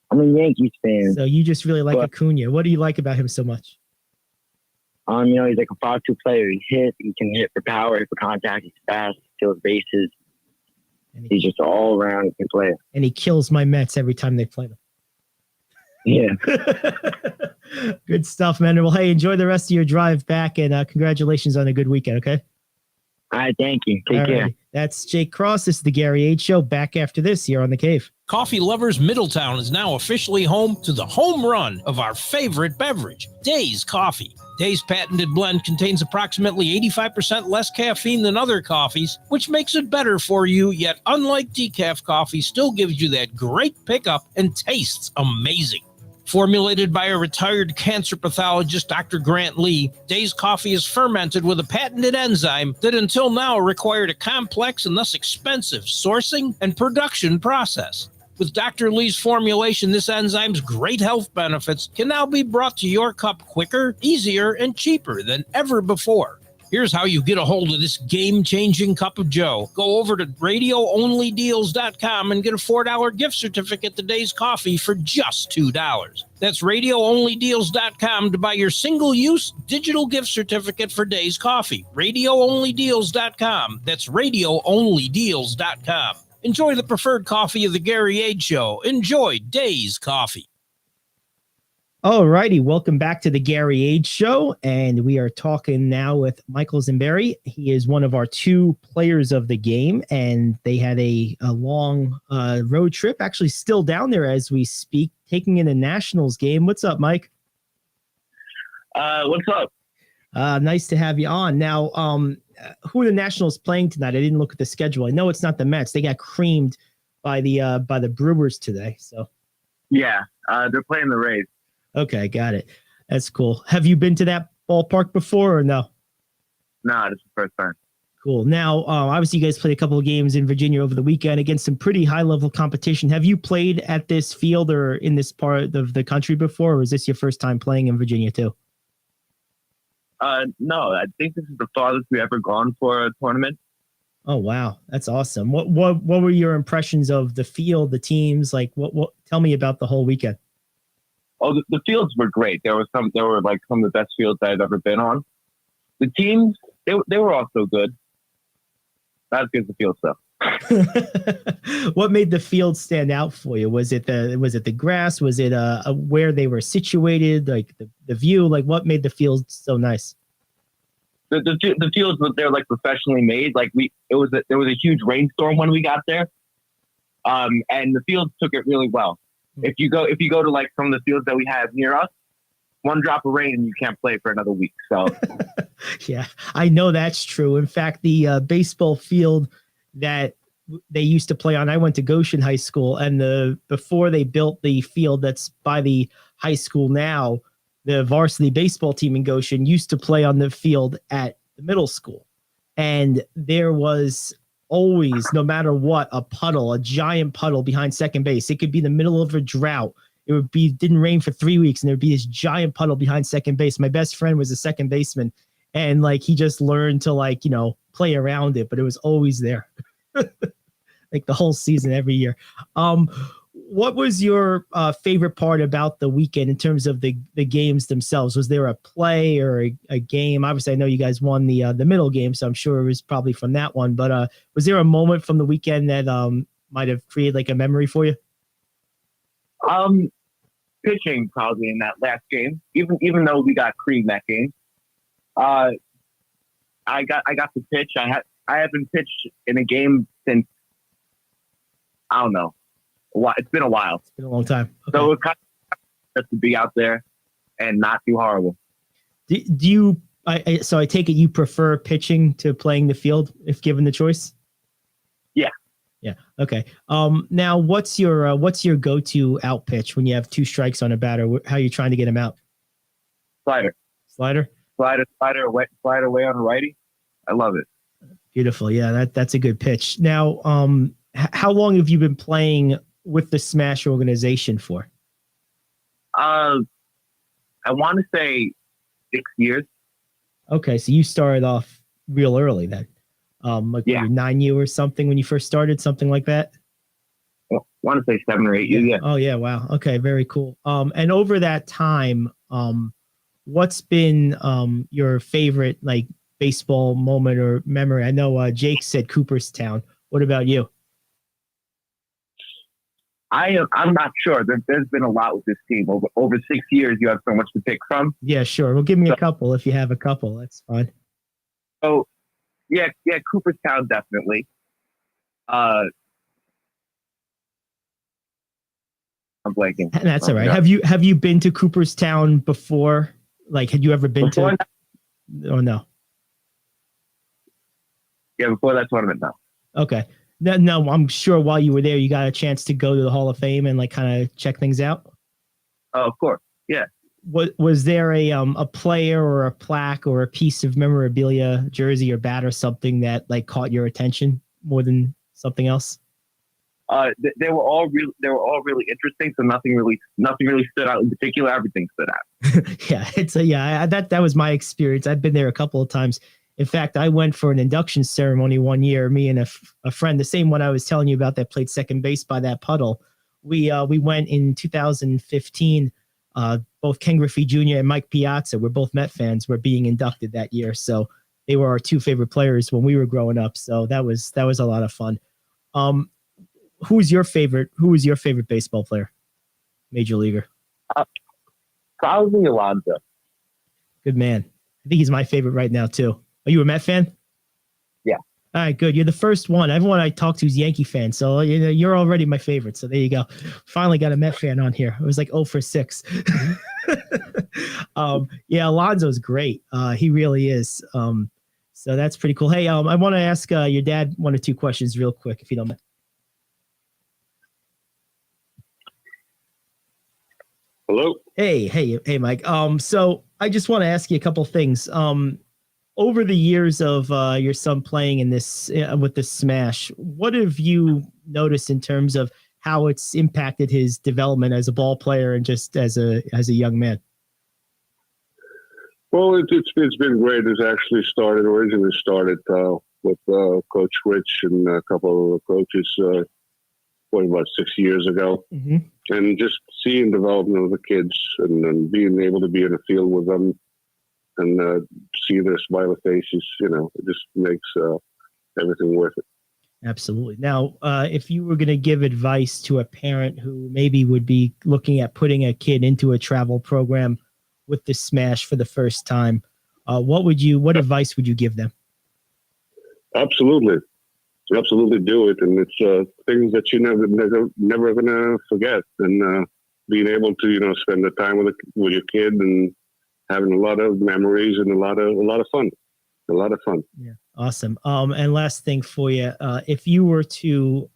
I'm a Yankees fan. So you just really like Acuna. What do you like about him so much? You know, he's like a 5-2 player. He can hit for power, hit for contact, he's fast, steals bases. He's just an all-around good player. And he kills my Mets every time they play them. Yeah. Good stuff, man. Well, hey, enjoy the rest of your drive back, and congratulations on a good weekend, okay? All right, thank you. Take care. That's Jake Cross. This is the Gary Ayd Show. Back after this here on The Cave. Coffee Lovers Middletown is now officially home to the home run of our favorite beverage, Days Coffee. Days patented blend contains approximately 85% less caffeine than other coffees, which makes it better for you, yet unlike decaf coffee, still gives you that great pickup and tastes amazing. Formulated by a retired cancer pathologist, Dr. Grant Lee, Days Coffee is fermented with a patented enzyme that until now required a complex and thus expensive sourcing and production process. With Dr. Lee's formulation, this enzyme's great health benefits can now be brought to your cup quicker, easier, and cheaper than ever before. Here's how you get a hold of this game-changing cup of joe. Go over to radioonlydeals.com and get a $4 gift certificate to Days Coffee for just $2. That's radioonlydeals.com to buy your single-use digital gift certificate for Days Coffee. Radioonlydeals.com. That's radioonlydeals.com. Enjoy the preferred coffee of the Gary Ayd Show. Enjoy Days Coffee. All righty, welcome back to the Gary Ayd Show, and we are talking now with Michael Zimberry. He is one of our two players of the game, and they had a long road trip, actually still down there as we speak, taking in a Nationals game. What's up, Mike? What's up? Nice to have you on. Now, who are the Nationals playing tonight? I didn't look at the schedule. I know it's not the Mets. They got creamed by the Brewers today. So, yeah, they're playing the Rays. Okay, got it. That's cool. Have you been to that ballpark before or no? No, this is the first time. Cool. Now, obviously, you guys played a couple of games in Virginia over the weekend against some pretty high-level competition. Have you played at this field or in this part of the country before, or is this your first time playing in Virginia too? No, I think this is the farthest we've ever gone for a tournament. Oh, wow. That's awesome. What were your impressions of the field, the teams? Like, what? Tell me about the whole weekend. Oh, the fields were great. There were like some of the best fields I've ever been on. The teams, they were also good. Not as good as the field stuff. What made the field stand out for you? Was it the grass? Was it where they were situated? Like the view? Like what made the field so nice? The fields, they're like professionally made. Like there was a huge rainstorm when we got there, and the fields took it really well. If you go to like some of the fields that we have near us, one drop of rain and you can't play for another week. So yeah, I know that's true. In fact, the baseball field that they used to play on, I went to Goshen High School, and before they built the field that's by the high school now, the varsity baseball team in Goshen used to play on the field at the middle school. And there was always, no matter what, a giant puddle behind second base. It could be the middle of a drought. didn't rain for 3 weeks, and there'd be this giant puddle behind second base. My best friend was a second baseman, and like he just learned to like, play around it, but it was always there. Like the whole season, every year. What was your favorite part about the weekend in terms of the games themselves? Was there a play or a game? Obviously, I know you guys won the middle game, so I'm sure it was probably from that one. But was there a moment from the weekend that might have created like a memory for you? Pitching probably in that last game. Even though we got creamed that game, I got to pitch. I haven't pitched in a game since, I don't know. It's been a while. It's been a long time. Okay. So it's kind of just to be out there and not do horrible. Do you? So I take it you prefer pitching to playing the field if given the choice? Yeah. Yeah. Okay. Now, what's your go-to out pitch when you have 2 strikes on a batter? How are you trying to get him out? Slider. Slider Away on a righty. I love it. Beautiful. Yeah, that's a good pitch. Now, how long have you been playing with the Smash organization for? I want to say 6 years. Okay, so you started off real early then. Like maybe 9 years or something when you first started, something like that. I want to say 7 or 8 years. Yeah. Oh yeah, wow. Okay, very cool. And over that time, what's been your favorite like baseball moment or memory? I know Jake said Cooperstown. What about you? I'm not sure. There's been a lot with this team. Over 6 years, you have so much to pick from. Yeah, sure. Well, give me a couple if you have a couple. That's fine. So, yeah, Cooperstown definitely. I'm blanking. That's all right. Have you been to Cooperstown before? Like, had you ever been to? Oh no. Yeah, before that tournament, no. Okay. No, I'm sure while you were there, you got a chance to go to the Hall of Fame and like kind of check things out. Oh, of course. Yeah. Was there a player or a plaque or a piece of memorabilia, jersey or bat or something that like caught your attention more than something else? They were all really interesting. So nothing really stood out in particular. Everything stood out. Yeah, that was my experience. I've been there a couple of times. In fact, I went for an induction ceremony one year. Me and a friend, the same one I was telling you about that played second base by that puddle. We went in 2015. Both Ken Griffey Jr. and Mike Piazza, we're both Met fans, were being inducted that year. So they were our 2 favorite players when we were growing up. So that was a lot of fun. Who was your favorite baseball player? Major leaguer? Probably Alonso. Good man. I think he's my favorite right now too. Are you a Met fan? Yeah. All right, good. You're the first one. Everyone I talk to is Yankee fan, so you're already my favorite. So there you go. Finally got a Met fan on here. It was like 0 for 6. Yeah, Alonso's great. He really is. So that's pretty cool. Hey, I want to ask your dad 1 or 2 questions real quick, if you don't mind. Hello. Hey, Mike. So I just want to ask you a couple things. Over the years of your son playing in this with the Smash, what have you noticed in terms of how it's impacted his development as a ball player and just as a young man? Well, it's been great. It's actually originally started with Coach Rich and a couple of coaches about 6 years ago. Mm-hmm. And just seeing development of the kids and being able to be in the field with them and see their smiley faces, it just makes everything worth it. Absolutely. Now, if you were going to give advice to a parent who maybe would be looking at putting a kid into a travel program with the Smash for the first time, what advice would you give them? Absolutely do it. And it's things that you never going to forget. And being able to, spend the time with your kid and having a lot of memories and a lot of fun. Yeah. Awesome. And last thing for you, if you were to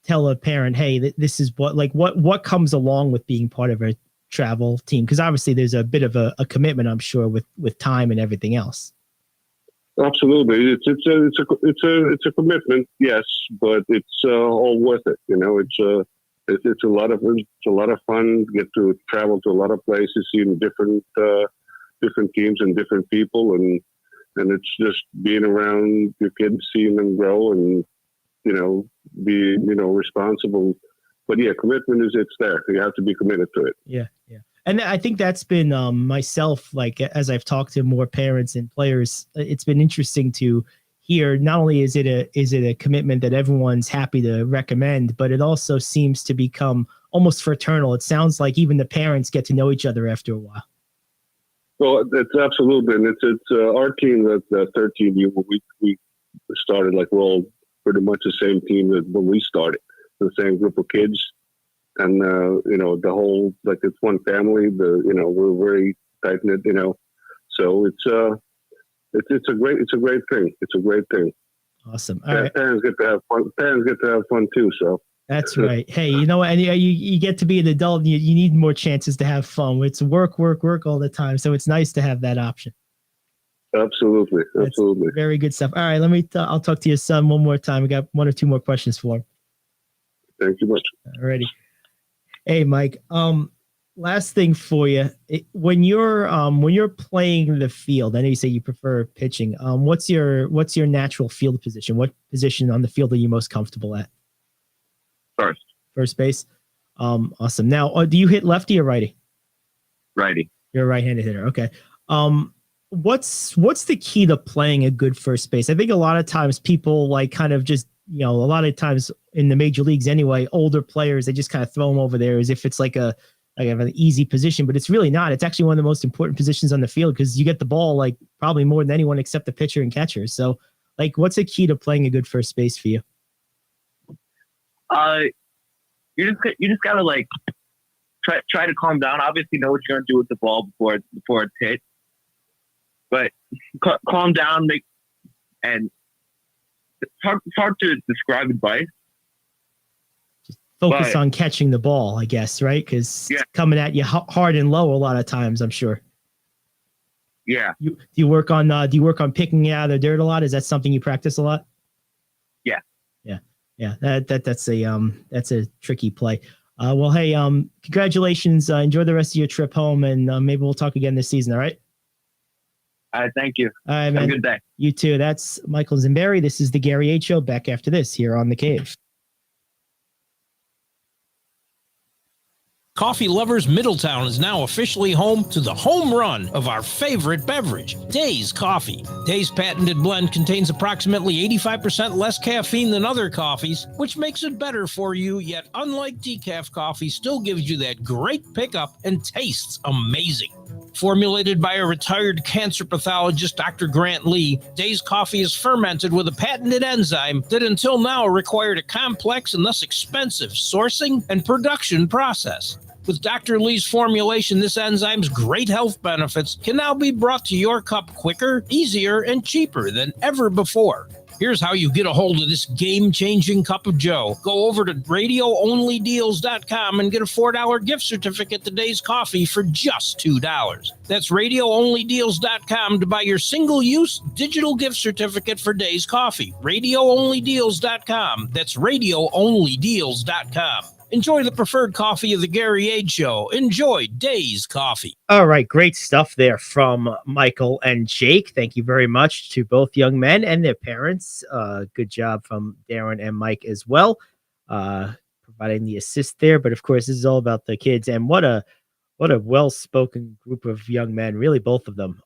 tell a parent, hey, this is what comes along with being part of a travel team? Because obviously there's a bit of a commitment, I'm sure, with time and everything else. Absolutely, it's a commitment, yes, but it's all worth it. It's it's a lot of fun. Get to travel to a lot of places, seeing different teams and different people, and it's just being around your kids, seeing them grow, and be responsible. But yeah, commitment it's there. You have to be committed to it. Yeah, yeah. And I think that's been myself, like as I've talked to more parents and players, it's been interesting to hear. Not only is it a commitment that everyone's happy to recommend, but it also seems to become almost fraternal. It sounds like even the parents get to know each other after a while. Well, it's absolutely, and it's our team that 13 year we started, like we're all pretty much the same team that when we started, the same group of kids. And, the whole, like it's one family, we're very tight knit, so it's a great thing. It's a great thing. Awesome. All right. Parents get to have fun. Parents get to have fun too. So that's right. Hey, you know what? And you get to be an adult and you need more chances to have fun. It's work all the time. So it's nice to have that option. Absolutely. Absolutely. That's very good stuff. All right. I'll talk to your son one more time. We got one or two more questions for him. Thank you much. Alrighty. Hey, Mike. Last thing for you. When you're playing the field, I know you say you prefer pitching. What's your natural field position? What position on the field are you most comfortable at? First base. Awesome. Now, do you hit lefty or righty? Righty. You're a right-handed hitter. Okay. What's the key to playing a good first base? I think a lot of times people like kind of just, a lot of times in the major leagues anyway, older players, they just kind of throw them over there as if it's like an easy position, but it's really not. It's actually one of the most important positions on the field because you get the ball like probably more than anyone except the pitcher and catcher. So like, what's the key to playing a good first base for you? You just gotta like try to calm down. Obviously know what you're gonna do with the ball before it's hit, but calm down, and it's hard to describe advice. Just focus on catching the ball, I guess, right? Because it's coming at you hard and low a lot of times, I'm sure. Yeah. Do you work on picking it out of the dirt a lot? Is that something you practice a lot? Yeah. Yeah. That's a tricky play. Well, hey, congratulations. Enjoy the rest of your trip home, and maybe we'll talk again this season. All right. All right. Thank you. All right, man. Have a good day. You too. That's Michael Zimberry. This is the Gary Ayd Show. Back after this here on The Cave. Coffee Lovers Middletown is now officially home to the home run of our favorite beverage, Days Coffee. Days patented blend contains approximately 85% less caffeine than other coffees, which makes it better for you, yet unlike decaf coffee, still gives you that great pickup and tastes amazing. Formulated by a retired cancer pathologist, Dr. Grant Lee, Days Coffee is fermented with a patented enzyme that until now required a complex and thus expensive sourcing and production process. With Dr. Lee's formulation, this enzyme's great health benefits can now be brought to your cup quicker, easier, and cheaper than ever before. Here's how you get a hold of this game-changing cup of joe. Go over to radioonlydeals.com and get a $4 gift certificate to Days Coffee for just $2. That's radioonlydeals.com to buy your single-use digital gift certificate for Days Coffee. Radioonlydeals.com. That's radioonlydeals.com. Enjoy the preferred coffee of the Gary Ayd Show. Enjoy Days Coffee. All right, great stuff there from Michael and Jake. Thank you very much to both young men and their parents. Good job from Darren and Mike as well, providing the assist there. But of course, this is all about the kids, and what a well-spoken group of young men. Really, both of them.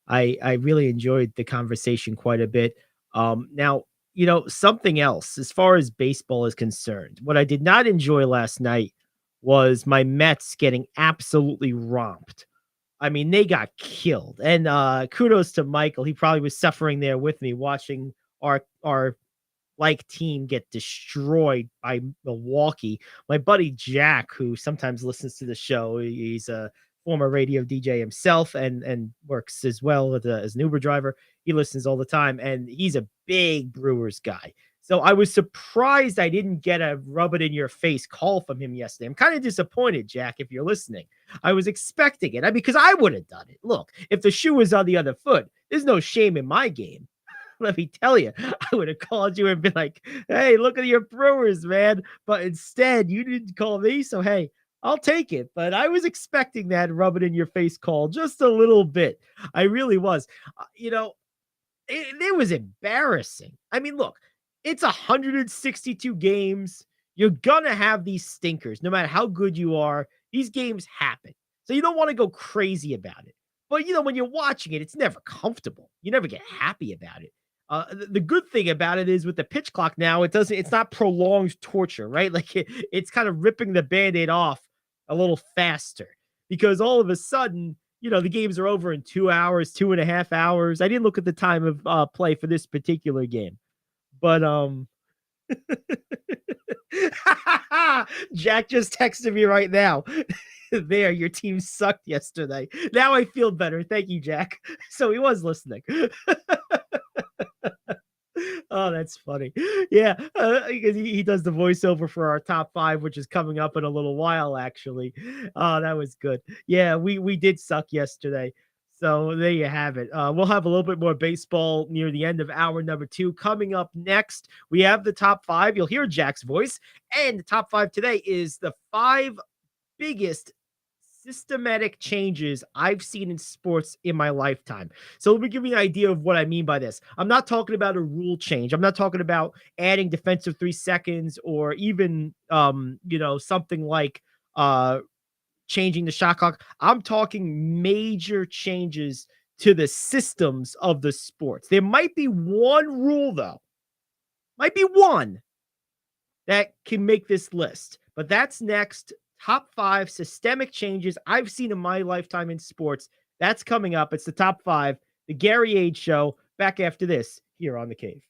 I really enjoyed the conversation quite a bit. Now, something else as far as baseball is concerned, what I did not enjoy last night was my Mets getting absolutely romped. I mean, they got killed. And kudos to Michael. He probably was suffering there with me watching our team get destroyed by Milwaukee. My buddy Jack, who sometimes listens to the show, he's a former radio DJ himself and works as well as an Uber driver. He listens all the time, and he's a big Brewers guy. So I was surprised I didn't get a rub it in your face call from him yesterday. I'm kind of disappointed, Jack, if you're listening. I was expecting it because I would have done it. Look, if the shoe was on the other foot, there's no shame in my game. let me tell you, I would have called you and been like, hey, look at your Brewers, man. But instead, you didn't call me. So, hey, I'll take it. But I was expecting that rub it in your face call just a little bit. I really was. It was embarrassing. I mean, look, it's 162 games. You're going to have these stinkers. No matter how good you are, these games happen. So you don't want to go crazy about it. But, when you're watching it, it's never comfortable. You never get happy about it. The good thing about it is with the pitch clock now, it's not prolonged torture, right? Like it's kind of ripping the Band-Aid off a little faster because all of a sudden, the games are over in 2 hours, 2.5 hours. I didn't look at the time of play for this particular game, but Jack just texted me right now. There, your team sucked yesterday. Now I feel better. Thank you, Jack. So he was listening. Oh, that's funny. Yeah, because he does the voiceover for our top 5, which is coming up in a little while, actually. Oh, that was good. Yeah, we did suck yesterday. So there you have it. We'll have a little bit more baseball near the end of hour number 2. Coming up next, we have the top 5. You'll hear Jack's voice. And the top 5 today is the 5 biggest systematic changes I've seen in sports in my lifetime. So let me give you an idea of what I mean by this. I'm not talking about a rule change. I'm not talking about adding defensive 3 seconds or even, something like changing the shot clock. I'm talking major changes to the systems of the sports. There might be one rule, though. Might be one that can make this list. But that's next. Top 5 systemic changes I've seen in my lifetime in sports. That's coming up. It's the top 5. The Gary Ayd Show. Back after this here on The Cave.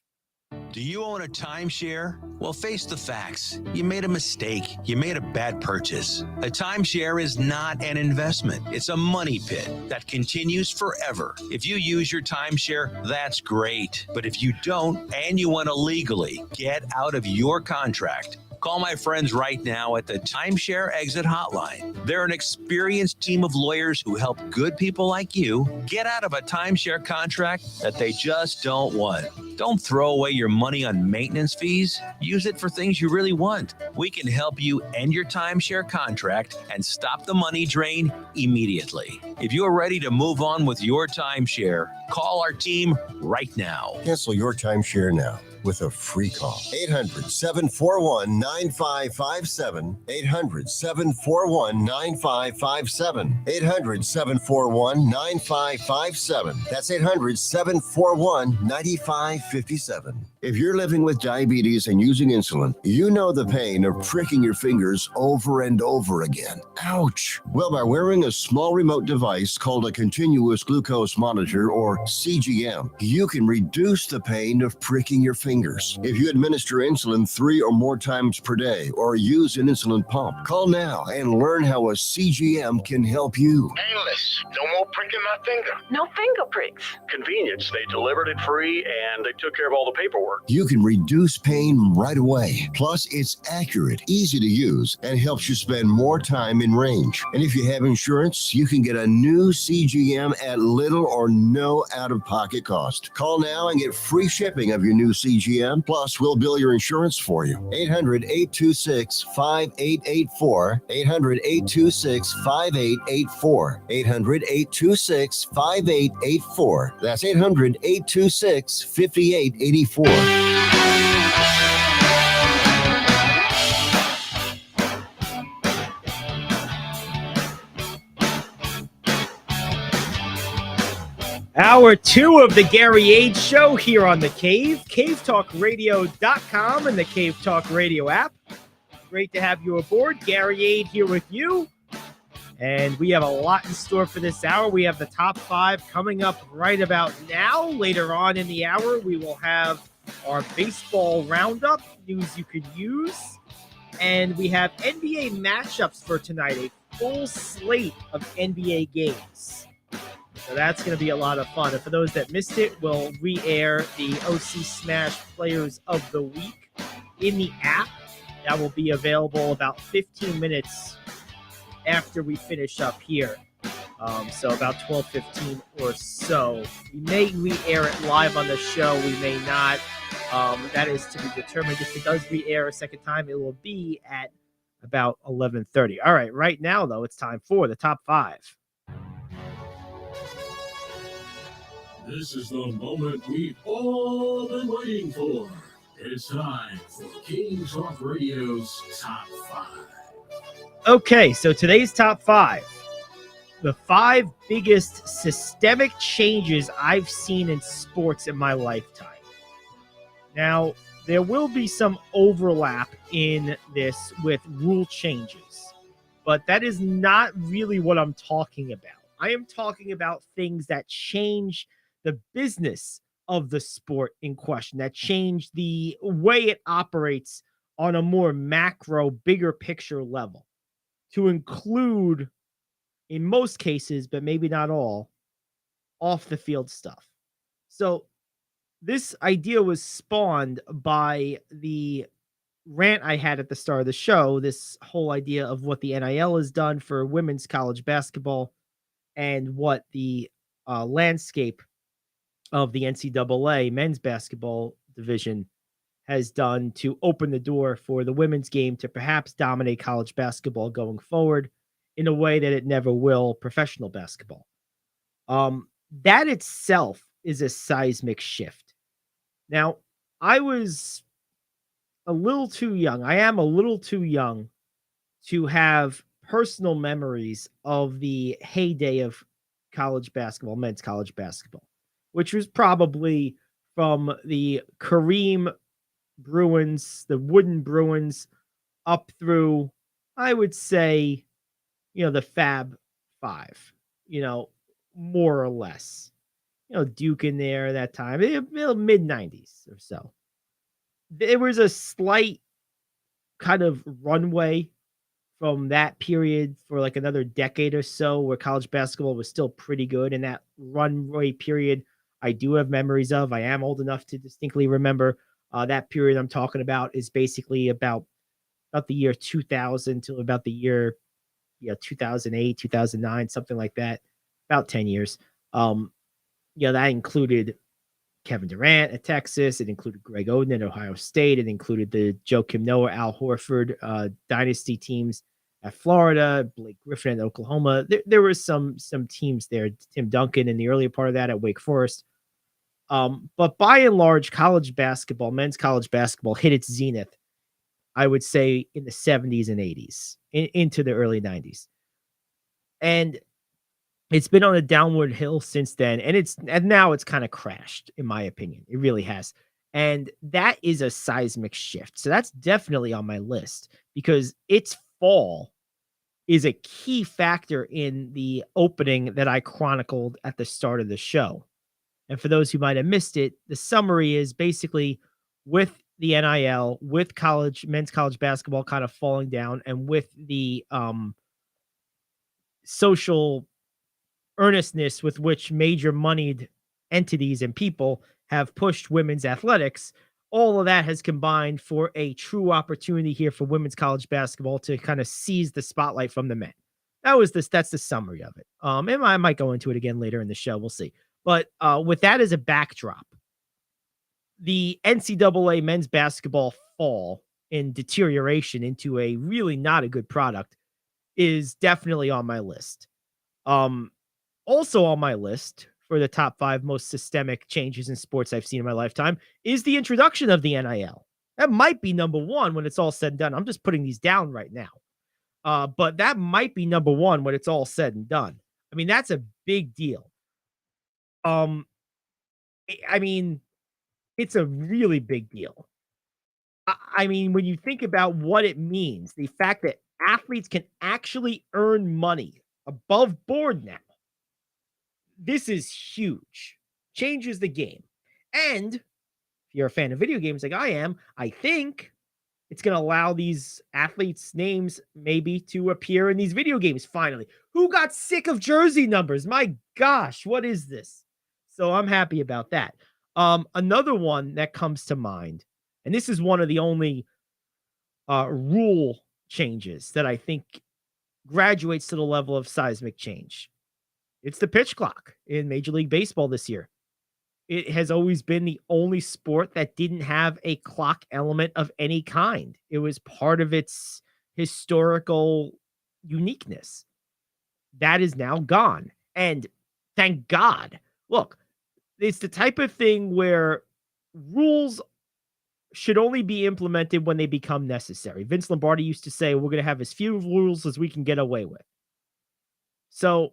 Do you own a timeshare? Well, face the facts. You made a mistake. You made a bad purchase. A timeshare is not an investment. It's a money pit that continues forever. If you use your timeshare, that's great. But if you don't and you want to legally get out of your contract, call my friends right now at the Timeshare Exit Hotline. They're an experienced team of lawyers who help good people like you get out of a timeshare contract that they just don't want. Don't throw away your money on maintenance fees. Use it for things you really want. We can help you end your timeshare contract and stop the money drain immediately. If you're ready to move on with your timeshare, call our team right now. Cancel your timeshare now with a free call. 800-741-9557. 800-741-9557. 800-741-9557. That's 800-741-9557. If you're living with diabetes and using insulin, you know the pain of pricking your fingers over and over again. Ouch! Well, by wearing a small remote device called a continuous glucose monitor, or CGM, you can reduce the pain of pricking your fingers. If you administer insulin 3 or more times per day or use an insulin pump, call now and learn how a CGM can help you. Painless. No more pricking my finger. No finger pricks. Convenience. They delivered it free and they took care of all the paperwork. You can reduce pain right away. Plus, it's accurate, easy to use, and helps you spend more time in range. And if you have insurance, you can get a new CGM at little or no out-of-pocket cost. Call now and get free shipping of your new CGM. Plus, we'll bill your insurance for you. 800-826-5884. 800-826-5884. 800-826-5884. That's 800-826-5884. Hour 2 of the Gary Ayd Show here on The Cave, cavetalkradio.com and the Cave Talk Radio app. Great to have you aboard. Gary Ayd here with you. And we have a lot in store for this hour. We have the top 5 coming up right about now. Later on in the hour, we will have our Baseball Roundup, news you could use. And we have NBA matchups for tonight, a full slate of NBA games. So that's going to be a lot of fun. And for those that missed it, we'll re-air the OC Smash Players of the Week in the app. That will be available about 15 minutes after we finish up here So about 12:15 or so. We may re-air it live on the show. We may not. That is to be determined. If it does re-air a second time, it will be at about 11:30. All right. Right now, though, it's time for the top 5. This is the moment we've all been waiting for. It's time for King Talk Radio's Top 5. Okay, so today's top 5. The 5 biggest systemic changes I've seen in sports in my lifetime. Now, there will be some overlap in this with rule changes, but that is not really what I'm talking about. I am talking about things that change the business of the sport in question, that change the way it operates on a more macro, bigger picture level, to include, in most cases, but maybe not all, off the field stuff. So this idea was spawned by the rant I had at the start of the show, this whole idea of what the NIL has done for women's college basketball and what the landscape of the NCAA men's basketball division has done to open the door for the women's game to perhaps dominate college basketball going forward in a way that it never will professional basketball. That itself is a seismic shift. Now, I was a little too young. I am a little too young to have personal memories of the heyday of college basketball, men's college basketball, which was probably from the Kareem Bruins, the Wooden Bruins, up through, I would say, the Fab Five, more or less. Duke in there that time, mid 90s or so. There was a slight kind of runway from that period for like another decade or so where college basketball was still pretty good. And that runway period, I do have memories of. I am old enough to distinctly remember that period I'm talking about is basically about the year 2000 to about the year 2008, 2009, something like that, about 10 years. That included Kevin Durant at Texas. It included Greg Oden at Ohio State. It included the Joakim Noah, Al Horford dynasty teams at Florida, Blake Griffin at Oklahoma. There were some teams there, Tim Duncan in the earlier part of that at Wake Forest. But by and large, college basketball, men's college basketball hit its zenith, I would say, in the 70s and 80s, into the early 90s. And it's been on a downward hill since then, and now it's kind of crashed, in my opinion. It really has. And that is a seismic shift. So that's definitely on my list because its fall is a key factor in the opening that I chronicled at the start of the show. And for those who might have missed it, the summary is basically with the NIL, with men's college basketball kind of falling down, and with the social earnestness with which major moneyed entities and people have pushed women's athletics, all of that has combined for a true opportunity here for women's college basketball to kind of seize the spotlight from the men. That's the summary of it. And I might go into it again later in the show. We'll see. But with that as a backdrop, the NCAA men's basketball fall in deterioration into a really not a good product is definitely on my list. Also on my list for the top 5 most systemic changes in sports I've seen in my lifetime is the introduction of the NIL. That might be number 1 when it's all said and done. I'm just putting these down right now. But that might be number 1 when it's all said and done. I mean, that's a big deal. I mean, it's a really big deal. I mean, when you think about what it means, the fact that athletes can actually earn money above board now, this is huge. Changes the game. And if you're a fan of video games like I am, I think it's going to allow these athletes' names maybe to appear in these video games finally. Who got sick of jersey numbers? My gosh, what is this? So I'm happy about that. Another one that comes to mind, and this is one of the only rule changes that I think graduates to the level of seismic change, It's the pitch clock in Major League Baseball this year. It has always been the only sport that didn't have a clock element of any kind. It was part of its historical uniqueness. That is now gone. And thank God. Look, it's the type of thing where rules should only be implemented when they become necessary. Vince Lombardi used to say, we're going to have as few rules as we can get away with. So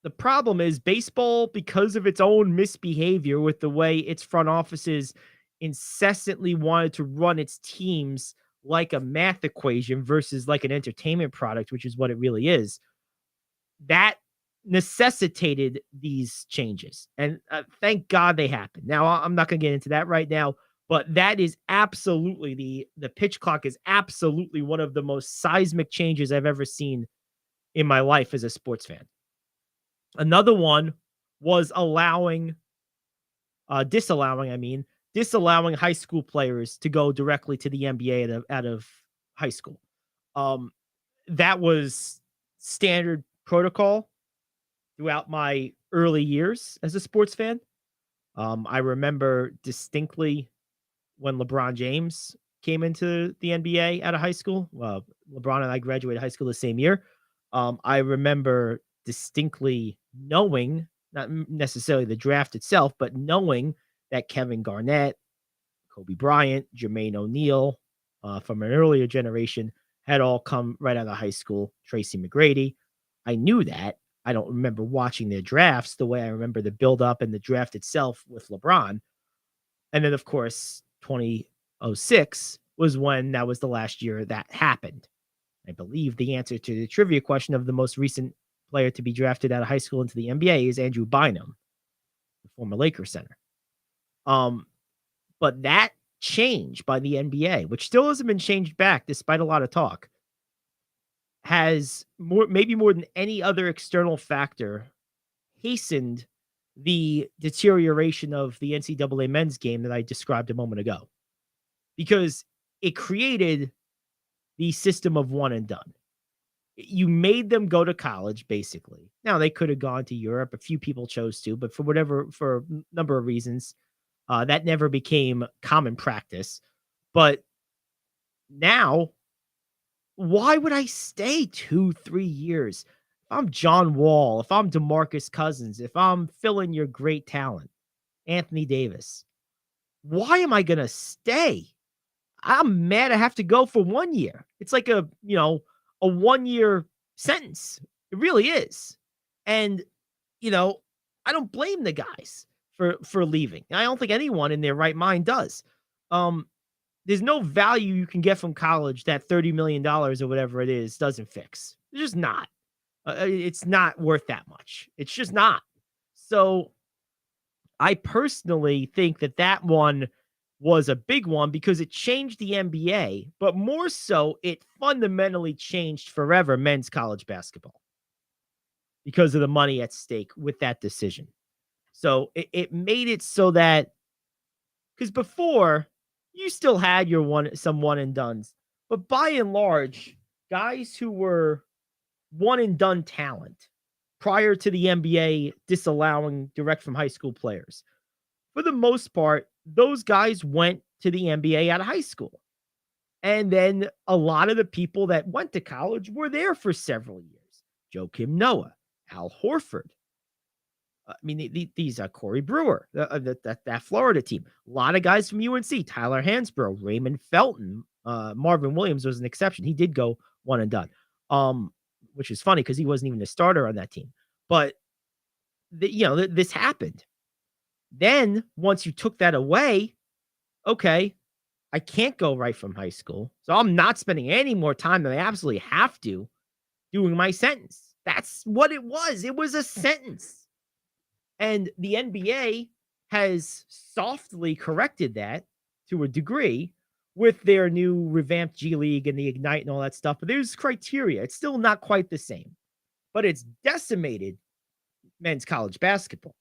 the problem is baseball, because of its own misbehavior with the way its front offices incessantly wanted to run its teams like a math equation versus like an entertainment product, which is what it really is, that necessitated these changes. And thank God they happened. Now, I'm not going to get into that right now, but that is absolutely the pitch clock is absolutely one of the most seismic changes I've ever seen in my life as a sports fan. Another one was disallowing high school players to go directly to the NBA out of high school. That was standard protocol throughout my early years as a sports fan. I remember distinctly when LeBron James came into the NBA out of high school. LeBron and I graduated high school the same year. I remember distinctly knowing, not necessarily the draft itself, but knowing that Kevin Garnett, Kobe Bryant, Jermaine O'Neal, from an earlier generation had all come right out of high school. Tracy McGrady. I knew that. I don't remember watching their drafts the way I remember the build-up and the draft itself with LeBron. And then, of course, 2006 was when that was the last year that happened. I believe the answer to the trivia question of the most recent player to be drafted out of high school into the NBA is Andrew Bynum, the former Lakers center. But that change by the NBA, which still hasn't been changed back despite a lot of talk, has maybe more than any other external factor hastened the deterioration of the NCAA men's game that I described a moment ago, because it created the system of one and done. You made them go to college, basically. Now, they could have gone to Europe. A few people chose to, but for a number of reasons, that never became common practice. But now, why would I stay 2-3 years? If I'm John Wall, if I'm DeMarcus Cousins, if I'm filling your great talent, Anthony Davis, why am I going to stay? I'm mad I have to go for 1 year. It's like a 1-year sentence. It really is. And, I don't blame the guys for leaving. I don't think anyone in their right mind does. There's no value you can get from college that $30 million or whatever it is doesn't fix. It's just not. It's not worth that much. It's just not. So I personally think that one was a big one because it changed the NBA, but more so, it fundamentally changed forever men's college basketball because of the money at stake with that decision. So it made it so that, because before you still had some one and dones, but by and large, guys who were one and done talent prior to the NBA disallowing direct from high school players, for the most part, those guys went to the NBA out of high school. And then a lot of the people that went to college were there for several years. Joakim Noah, Al Horford. These are Corey Brewer, that Florida team. A lot of guys from UNC, Tyler Hansbrough, Raymond Felton, Marvin Williams was an exception. He did go one and done, which is funny because he wasn't even a starter on that team. But, this happened. Then once you took that away, okay, I can't go right from high school. So I'm not spending any more time than I absolutely have to doing my sentence. That's what it was. It was a sentence. And the NBA has softly corrected that to a degree with their new revamped G League and the Ignite and all that stuff. But there's criteria. It's still not quite the same. But it's decimated men's college basketball.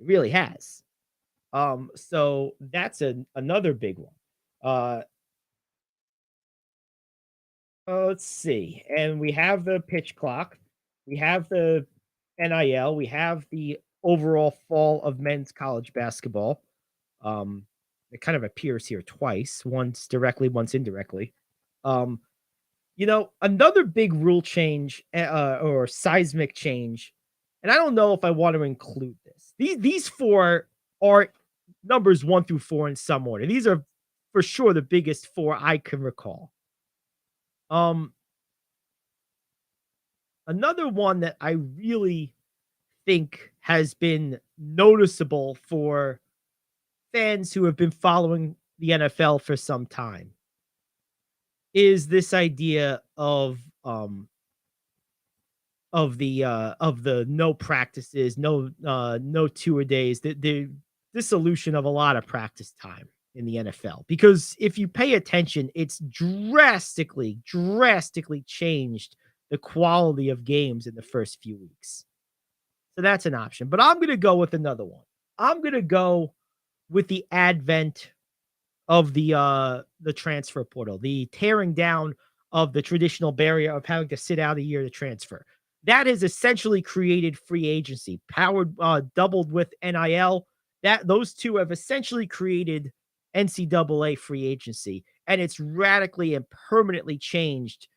It really has. So that's another big one. Let's see. And we have the pitch clock. We have the NIL. We have the overall fall of men's college basketball. It kind of appears here twice, once directly, once indirectly. Um, another big rule change or seismic change, and I don't know if I want to include this. These four are numbers 1 through 4 in some order. These are for sure the biggest four I can recall. Another one that I really think has been noticeable for fans who have been following the NFL for some time is this idea of the no practices, no tour days, the dissolution of a lot of practice time in the NFL. Because if you pay attention, it's drastically changed the quality of games in the first few weeks. So that's an option. But I'm going to go with another one. I'm going to go with the advent of the transfer portal, the tearing down of the traditional barrier of having to sit out a year to transfer. That has essentially created free agency, doubled with NIL. Those two have essentially created NCAA free agency, and it's radically and permanently changed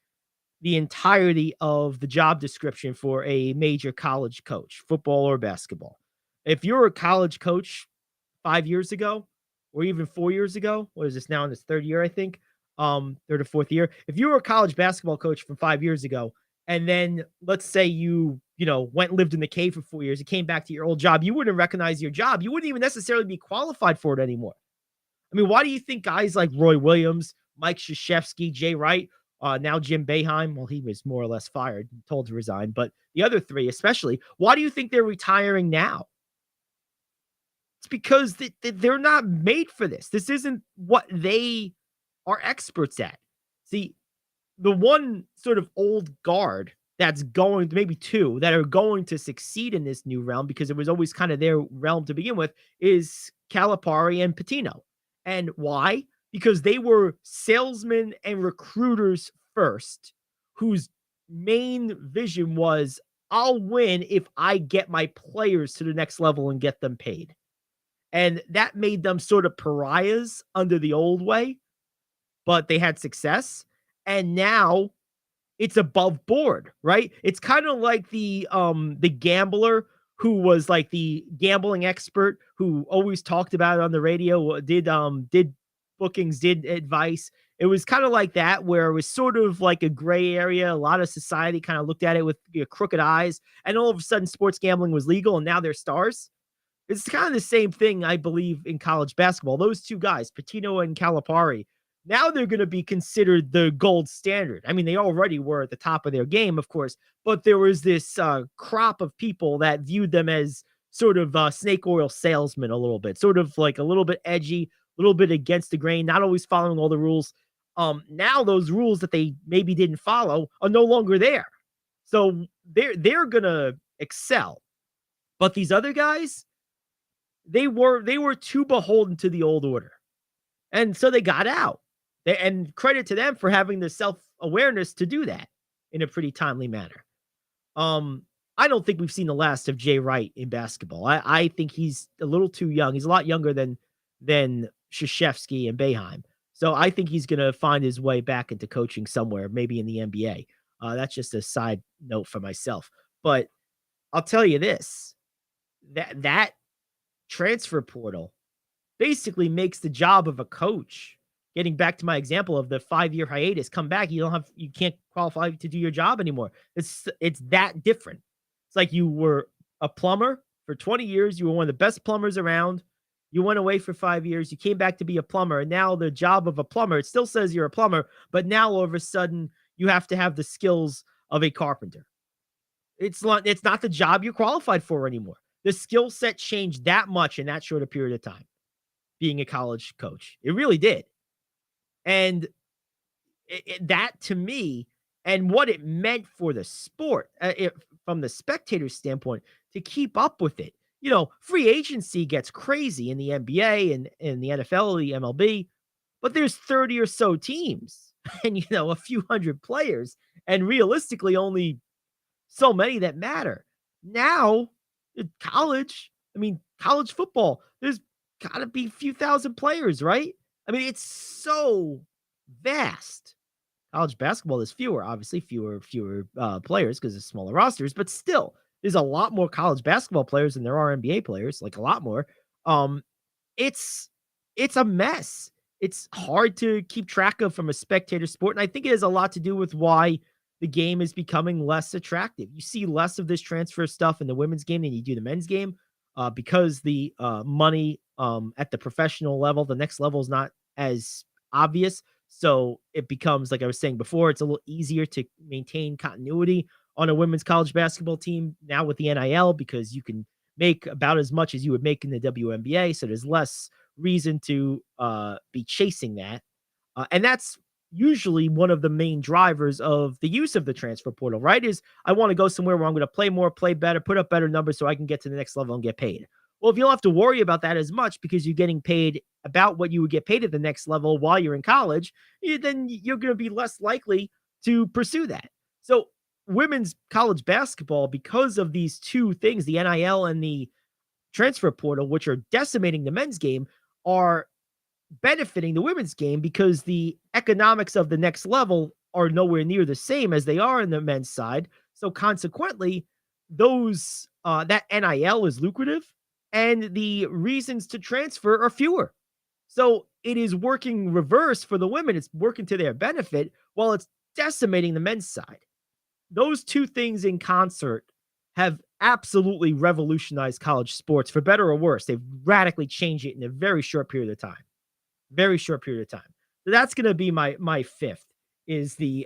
the entirety of the job description for a major college coach, football or basketball. If you're a college coach 5 years ago, or even 4 years ago, what is this now in this third year, I think, third or fourth year. If you were a college basketball coach from 5 years ago, and then let's say you went and lived in the cave for 4 years, you came back to your old job, you wouldn't recognize your job. You wouldn't even necessarily be qualified for it anymore. I mean, why do you think guys like Roy Williams, Mike Krzyzewski, Jay Wright, now Jim Boeheim, well, he was more or less fired, told to resign, but the other three especially, why do you think they're retiring now? It's because they're not made for this. This isn't what they are experts at. See, the one sort of old guard that's going, maybe two, that are going to succeed in this new realm, because it was always kind of their realm to begin with, is Calipari and Pitino. And why? Because they were salesmen and recruiters first, whose main vision was, I'll win if I get my players to the next level and get them paid. And that made them sort of pariahs under the old way, but they had success. And now it's above board, right? It's kind of like the gambler who was like the gambling expert who always talked about it on the radio, did bookings, did advice. It was kind of like that, where it was sort of like a gray area. A lot of society kind of looked at it with crooked eyes, and all of a sudden sports gambling was legal, and now they're stars. It's kind of the same thing, I believe, in college basketball. Those two guys, Pitino and Calipari, now they're going to be considered the gold standard. I mean, they already were at the top of their game, of course, but there was this crop of people that viewed them as sort of snake oil salesmen a little bit, sort of like a little bit edgy, a little bit against the grain, not always following all the rules. Now those rules that they maybe didn't follow are no longer there. So they're going to excel. But these other guys, they were too beholden to the old order. And so they got out. And credit to them for having the self-awareness to do that in a pretty timely manner. I don't think we've seen the last of Jay Wright in basketball. I think he's a little too young. He's a lot younger than Krzyzewski and Boeheim. So I think he's going to find his way back into coaching somewhere, maybe in the NBA. That's just a side note for myself. But I'll tell you this, that transfer portal basically makes the job of a coach, getting back to my example of the 5-year hiatus, come back, you can't qualify to do your job anymore. It's that different. It's like you were a plumber for 20 years. You were one of the best plumbers around. You went away for 5 years. You came back to be a plumber. And now the job of a plumber, it still says you're a plumber, but now all of a sudden you have to have the skills of a carpenter. It's not the job you're qualified for anymore. The skill set changed that much in that short a period of time, being a college coach. It really did. And that, to me, and what it meant for the sport, from the spectator's standpoint, to keep up with it. Free agency gets crazy in the NBA and in the NFL, the MLB, but there's 30 or so teams and, a few hundred players, and realistically only so many that matter. Now, in college, college football, there's got to be a few thousand players, right? It's so vast. College basketball is fewer, obviously fewer players because it's smaller rosters, but still, there's a lot more college basketball players than there are NBA players, like a lot more. Um, it's it's a mess. It's hard to keep track of from a spectator sport, and I think it has a lot to do with why the game is becoming less attractive. You see less of this transfer stuff in the women's game than you do the men's game, because the money at the professional level, the next level is not as obvious. So it becomes, like I was saying before, it's a little easier to maintain continuity on a women's college basketball team now with the NIL because you can make about as much as you would make in the WNBA. So there's less reason to be chasing that. And that's usually one of the main drivers of the use of the transfer portal, right? Is I want to go somewhere where I'm going to play more, play better, put up better numbers so I can get to the next level and get paid. Well, if you don't have to worry about that as much because you're getting paid about what you would get paid at the next level while you're in college, then you're going to be less likely to pursue that. So women's college basketball, because of these two things, the NIL and the transfer portal, which are decimating the men's game, are benefiting the women's game because the economics of the next level are nowhere near the same as they are in the men's side. So consequently, those that NIL is lucrative and the reasons to transfer are fewer. So it is working reverse for the women. It's working to their benefit while it's decimating the men's side. Those two things in concert have absolutely revolutionized college sports, for better or worse. They've radically changed it in a very short period of time. Very short period of time. So that's going to be my fifth, is the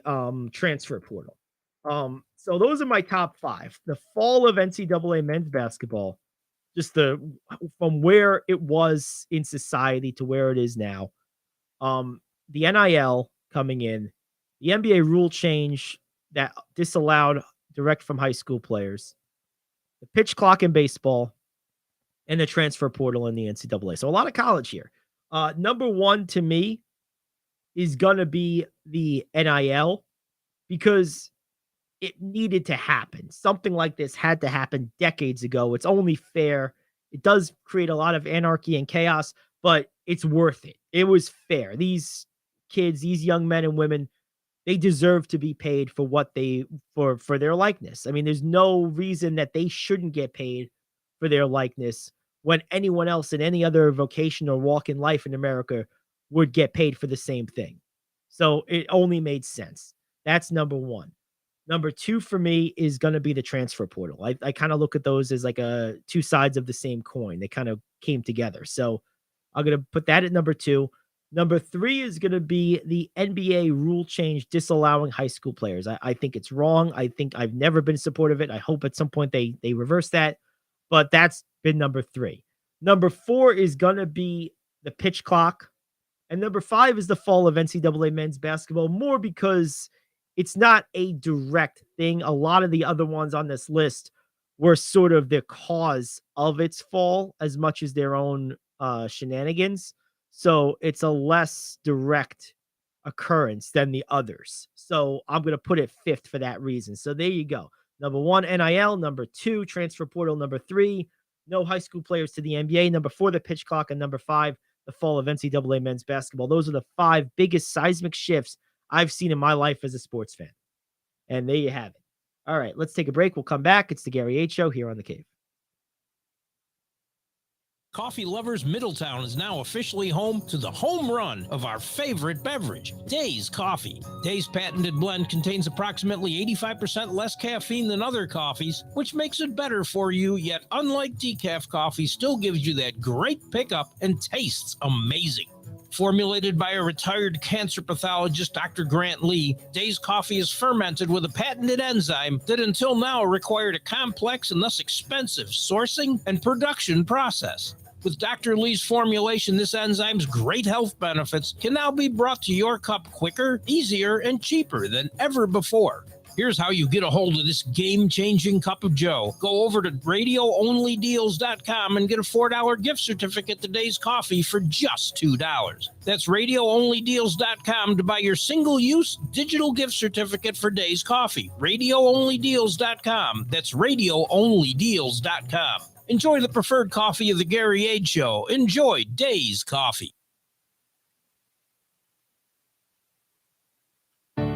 transfer portal. So those are my top five. The fall of NCAA men's basketball, just from where it was in society to where it is now. The NIL coming in, the NBA rule change that disallowed direct from high school players, the pitch clock in baseball, and the transfer portal in the NCAA. So a lot of college here. Number one to me is going to be the NIL because it needed to happen. Something like this had to happen decades ago. It's only fair. It does create a lot of anarchy and chaos, but it's worth it. It was fair. These kids, these young men and women, they deserve to be paid for what for their likeness. There's no reason that they shouldn't get paid for their likeness when anyone else in any other vocation or walk in life in America would get paid for the same thing. So it only made sense. That's number one. Number two for me is going to be the transfer portal. I kind of look at those as like two sides of the same coin. They kind of came together. So I'm going to put that at number two. Number three is going to be the NBA rule change disallowing high school players. I think it's wrong. I think I've never been supportive of it. I hope at some point they reverse that. But that's been number three. Number four is going to be the pitch clock. And number five is the fall of NCAA men's basketball, more because it's not a direct thing. A lot of the other ones on this list were sort of the cause of its fall as much as their own shenanigans. So it's a less direct occurrence than the others. So I'm going to put it fifth for that reason. So there you go. Number one, NIL. Number two, transfer portal. Number three, no high school players to the NBA. Number four, the pitch clock. And number five, the fall of NCAA men's basketball. Those are the five biggest seismic shifts I've seen in my life as a sports fan. And there you have it. All right, let's take a break. We'll come back. It's the Gary Ayd Show here on The Cave. Coffee Lovers Middletown is now officially home to the home run of our favorite beverage, Days Coffee. Days' patented blend contains approximately 85% less caffeine than other coffees, which makes it better for you, yet unlike decaf coffee, still gives you that great pickup and tastes amazing. Formulated by a retired cancer pathologist, Dr. Grant Lee, Days Coffee is fermented with a patented enzyme that until now required a complex and thus expensive sourcing and production process. With Dr. Lee's formulation, this enzyme's great health benefits can now be brought to your cup quicker, easier, and cheaper than ever before. Here's how you get a hold of this game-changing cup of joe. Go over to radioonlydeals.com and get a $4 gift certificate to Dave's Coffee for just $2. That's radioonlydeals.com to buy your single-use digital gift certificate for Dave's Coffee. radioonlydeals.com. That's radioonlydeals.com. Enjoy the preferred coffee of the Gary Ayd Show. Enjoy Dave's Coffee.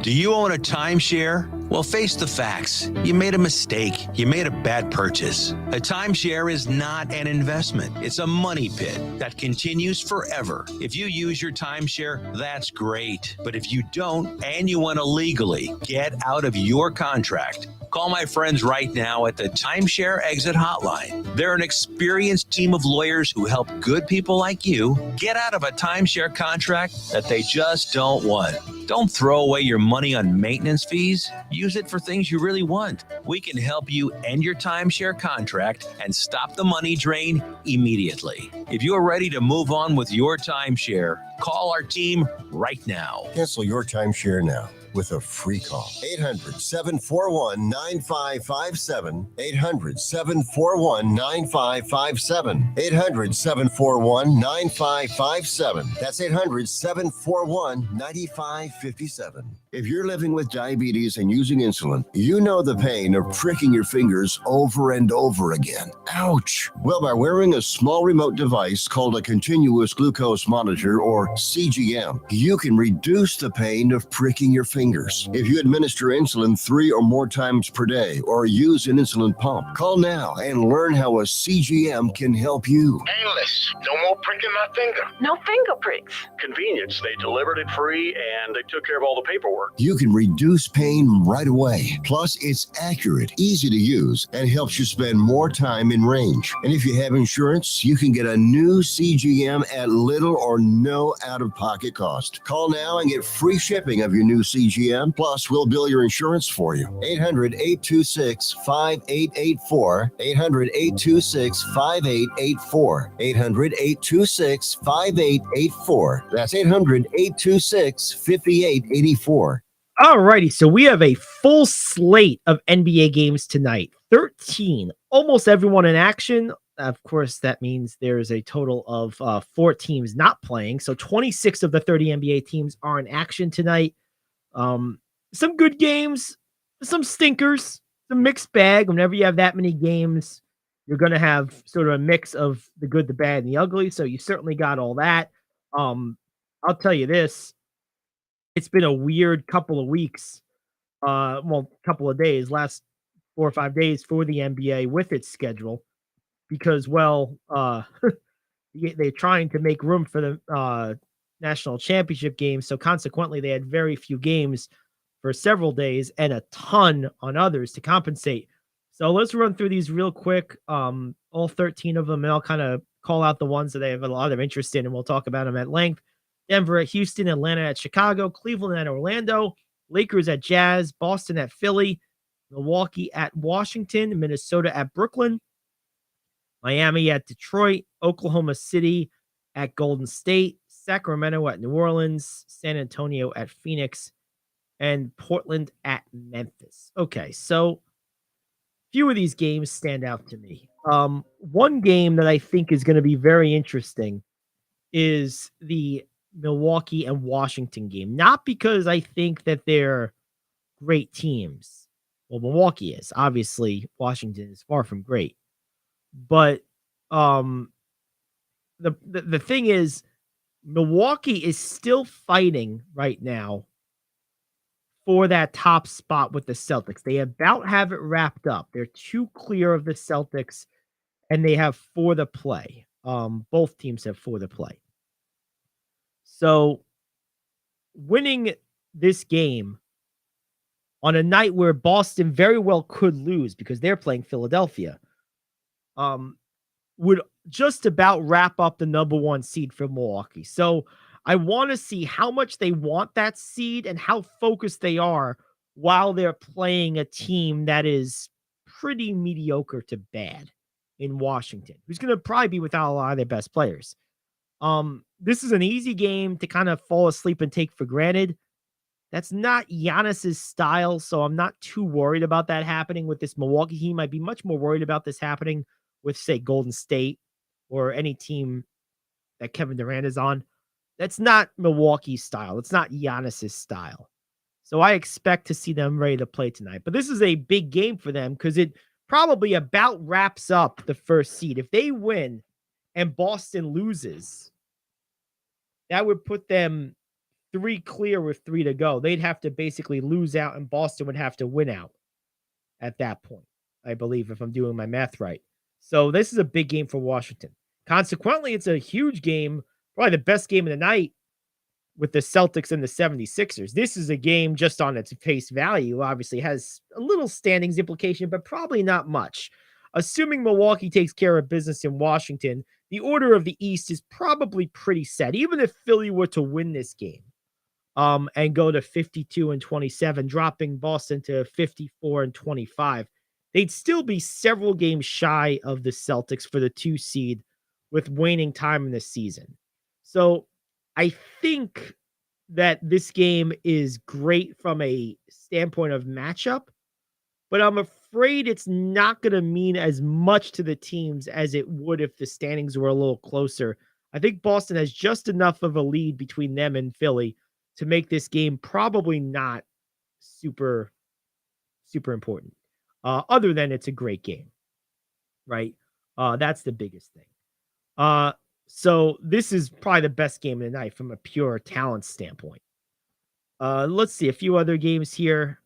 Do you own a timeshare? Well, face the facts. You made a mistake. You made a bad purchase. A timeshare is not an investment. It's a money pit that continues forever. If you use your timeshare, that's great. But if you don't and you want to legally get out of your contract, call my friends right now at the Timeshare Exit Hotline. They're an experienced team of lawyers who help good people like you get out of a timeshare contract that they just don't want. Don't throw away your money on maintenance fees. Use it for things you really want. We can help you end your timeshare contract and stop the money drain immediately. If you're ready to move on with your timeshare, call our team right now. Cancel your timeshare now with a free call. 800-741-9557. 800-741-9557. 800-741-9557. That's 800-741-9557. If you're living with diabetes and using insulin, you know the pain of pricking your fingers over and over again. Ouch! Well, by wearing a small remote device called a continuous glucose monitor, or CGM, you can reduce the pain of pricking your fingers. If you administer insulin 3 or more times per day or use an insulin pump, call now and learn how a CGM can help you. Painless. No more pricking my finger. No finger pricks. Convenience. They delivered it free and they took care of all the paperwork. You can reduce pain right away. Plus, it's accurate, easy to use, and helps you spend more time in range. And if you have insurance, you can get a new CGM at little or no out-of-pocket cost. Call now and get free shipping of your new CGM. Plus, we'll bill your insurance for you. 800-826-5884. 800-826-5884. 800-826-5884. That's 800-826-5884. All righty, so we have a full slate of NBA games tonight. 13, almost everyone in action. Of course, that means there's a total of 4 teams not playing. So 26 of the 30 NBA teams are in action tonight. Some good games, some stinkers, some mixed bag. Whenever you have that many games, you're going to have sort of a mix of the good, the bad, and the ugly. So you certainly got all that. I'll tell you this. It's been a weird couple of weeks, couple of days, last 4 or 5 days for the NBA with its schedule because, they're trying to make room for the national championship game. So consequently, they had very few games for several days and a ton on others to compensate. So let's run through these real quick, all 13 of them, and I'll kind of call out the ones that I have a lot of interest in, and we'll talk about them at length. Denver at Houston, Atlanta at Chicago, Cleveland at Orlando, Lakers at Jazz, Boston at Philly, Milwaukee at Washington, Minnesota at Brooklyn, Miami at Detroit, Oklahoma City at Golden State, Sacramento at New Orleans, San Antonio at Phoenix, and Portland at Memphis. Okay, so few of these games stand out to me. One game that I think is going to be very interesting is the Milwaukee and Washington game. Not because I think that they're great teams. Well, Milwaukee is. Obviously, Washington is far from great. But the thing is, Milwaukee is still fighting right now for that top spot with the Celtics. They about have it wrapped up. They're 2 clear of the Celtics, and they have 4 to play. Both teams have 4 to play. So winning this game on a night where Boston very well could lose because they're playing Philadelphia, would just about wrap up the number 1 seed for Milwaukee. So I want to see how much they want that seed and how focused they are while they're playing a team that is pretty mediocre to bad in Washington, who's going to probably be without a lot of their best players. This is an easy game to kind of fall asleep and take for granted. That's not Giannis's style, so I'm not too worried about that happening with this Milwaukee team. I'd be much more worried about this happening with, say, Golden State or any team that Kevin Durant is on. That's not Milwaukee's style. It's not Giannis's style. So I expect to see them ready to play tonight. But this is a big game for them because it probably about wraps up the first seed. If they win and Boston loses, that would put them 3 clear with 3 to go. They'd have to basically lose out, and Boston would have to win out at that point, I believe, if I'm doing my math right. So this is a big game for Washington. Consequently, it's a huge game, probably the best game of the night with the Celtics and the 76ers. This is a game just on its face value, obviously has a little standings implication, but probably not much. Assuming Milwaukee takes care of business in Washington, the order of the East is probably pretty set. Even if Philly were to win this game, and go to 52-27, dropping Boston to 54-25, they'd still be several games shy of the Celtics for the 2 seed with waning time in the season. So I think that this game is great from a standpoint of matchup, but I'm afraid it's not going to mean as much to the teams as it would if the standings were a little closer. I think Boston has just enough of a lead between them and Philly to make this game probably not super, super important. Other than it's a great game, right? That's the biggest thing. So this is probably the best game of the night from a pure talent standpoint. Let's see a few other games here.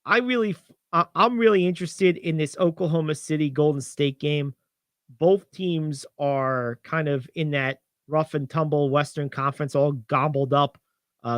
I'm really interested in this Oklahoma City Golden State game. Both teams are kind of in that rough and tumble Western Conference, all gobbled up.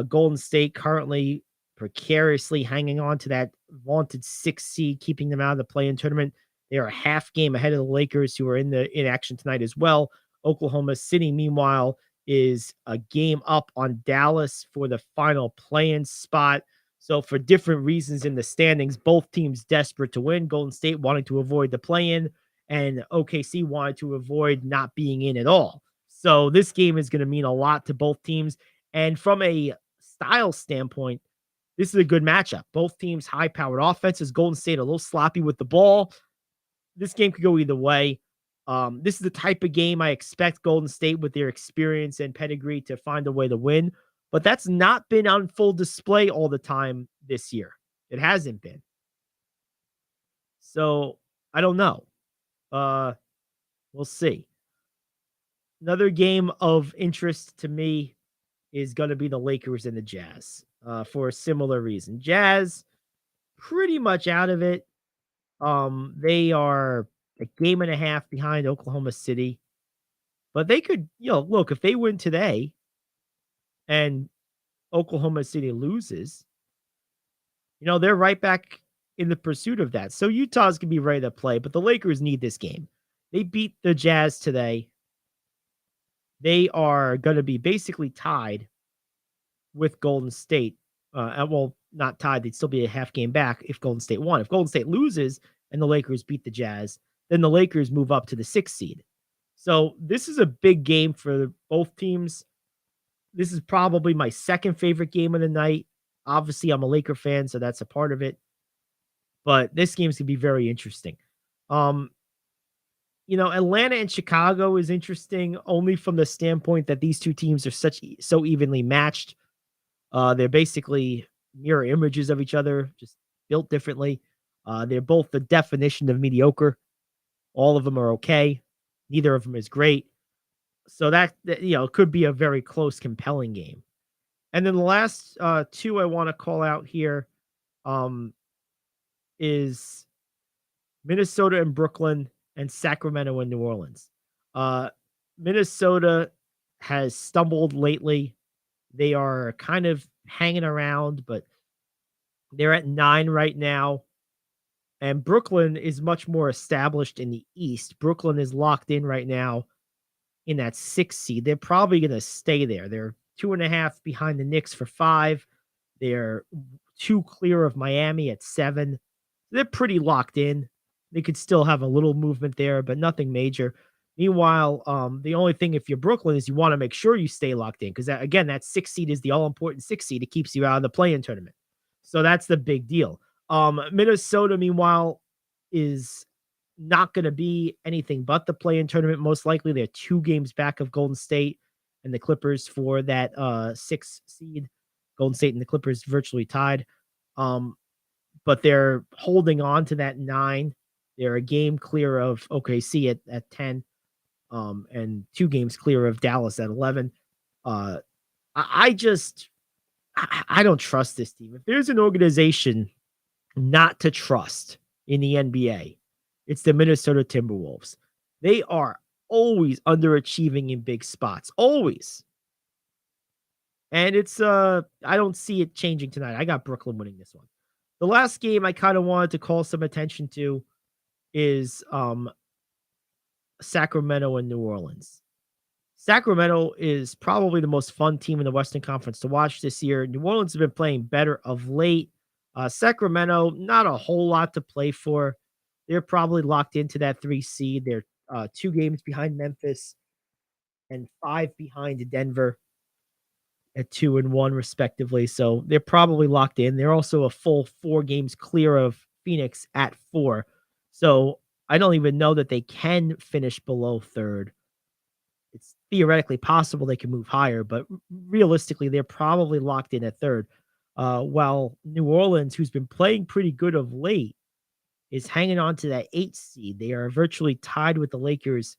Golden State currently precariously hanging on to that vaunted 6 seed, keeping them out of the play-in tournament. They are a half game ahead of the Lakers, who are in action tonight as well. Oklahoma City, meanwhile, is a game up on Dallas for the final play-in spot. So for different reasons in the standings, both teams desperate to win. Golden State wanting to avoid the play-in, and OKC wanted to avoid not being in at all. So this game is going to mean a lot to both teams. And from a style standpoint, this is a good matchup. Both teams high-powered offenses. Golden State a little sloppy with the ball. This game could go either way. This is the type of game I expect Golden State, with their experience and pedigree, to find a way to win. But that's not been on full display all the time this year. It hasn't been. So I don't know. We'll see. Another game of interest to me is going to be the Lakers and the Jazz, for a similar reason. Jazz pretty much out of it. They are a game and a half behind Oklahoma City, but they could, look, if they win today and Oklahoma City loses, they're right back in the pursuit of that. So Utah's going to be ready to play, but the Lakers need this game. They beat the Jazz today. They are going to be basically tied with Golden State. Well, not tied. They'd still be a half game back if Golden State won. If Golden State loses and the Lakers beat the Jazz, then the Lakers move up to the 6th seed. So this is a big game for both teams. This is probably my second favorite game of the night. Obviously, I'm a Laker fan, so that's a part of it. But this game's going to be very interesting. Atlanta and Chicago is interesting only from the standpoint that these two teams are so evenly matched. They're basically mirror images of each other, just built differently. They're both the definition of mediocre. All of them are okay. Neither of them is great. So that could be a very close, compelling game. And then the last two I want to call out here is Minnesota and Brooklyn and Sacramento and New Orleans. Minnesota has stumbled lately. They are kind of hanging around, but they're at 9 right now. And Brooklyn is much more established in the East. Brooklyn is locked in right now in that 6th seed. They're probably going to stay there. They're 2.5 behind the Knicks for 5. They're 2 clear of Miami at 7. They're pretty locked in. They could still have a little movement there, but nothing major. Meanwhile, the only thing if you're Brooklyn is you want to make sure you stay locked in because again, that 6 seed is the all important 6 seed. It keeps you out of the play-in tournament. So that's the big deal. Minnesota, meanwhile, is not going to be anything but the play-in tournament. Most likely, they're 2 games back of Golden State and the Clippers for that 6 seed. Golden State and the Clippers virtually tied. But they're holding on to that 9. They're a game clear of OKC at 10. And 2 games clear of Dallas at 11. I don't trust this team. If there's an organization not to trust in the NBA, it's the Minnesota Timberwolves. They are always underachieving in big spots. Always. And it's I don't see it changing tonight. I got Brooklyn winning this one. The last game I kind of wanted to call some attention to is Sacramento and New Orleans. Sacramento is probably the most fun team in the Western Conference to watch this year. New Orleans have been playing better of late. Sacramento, not a whole lot to play for. They're probably locked into that 3 seed. They're 2 games behind Memphis and 5 behind Denver at 2 and 1 respectively. So they're probably locked in. They're also a full 4 games clear of Phoenix at 4. So I don't even know that they can finish below 3rd. It's theoretically possible they can move higher, but realistically, they're probably locked in at 3rd. While New Orleans, who's been playing pretty good of late, is hanging on to that 8 seed. They are virtually tied with the Lakers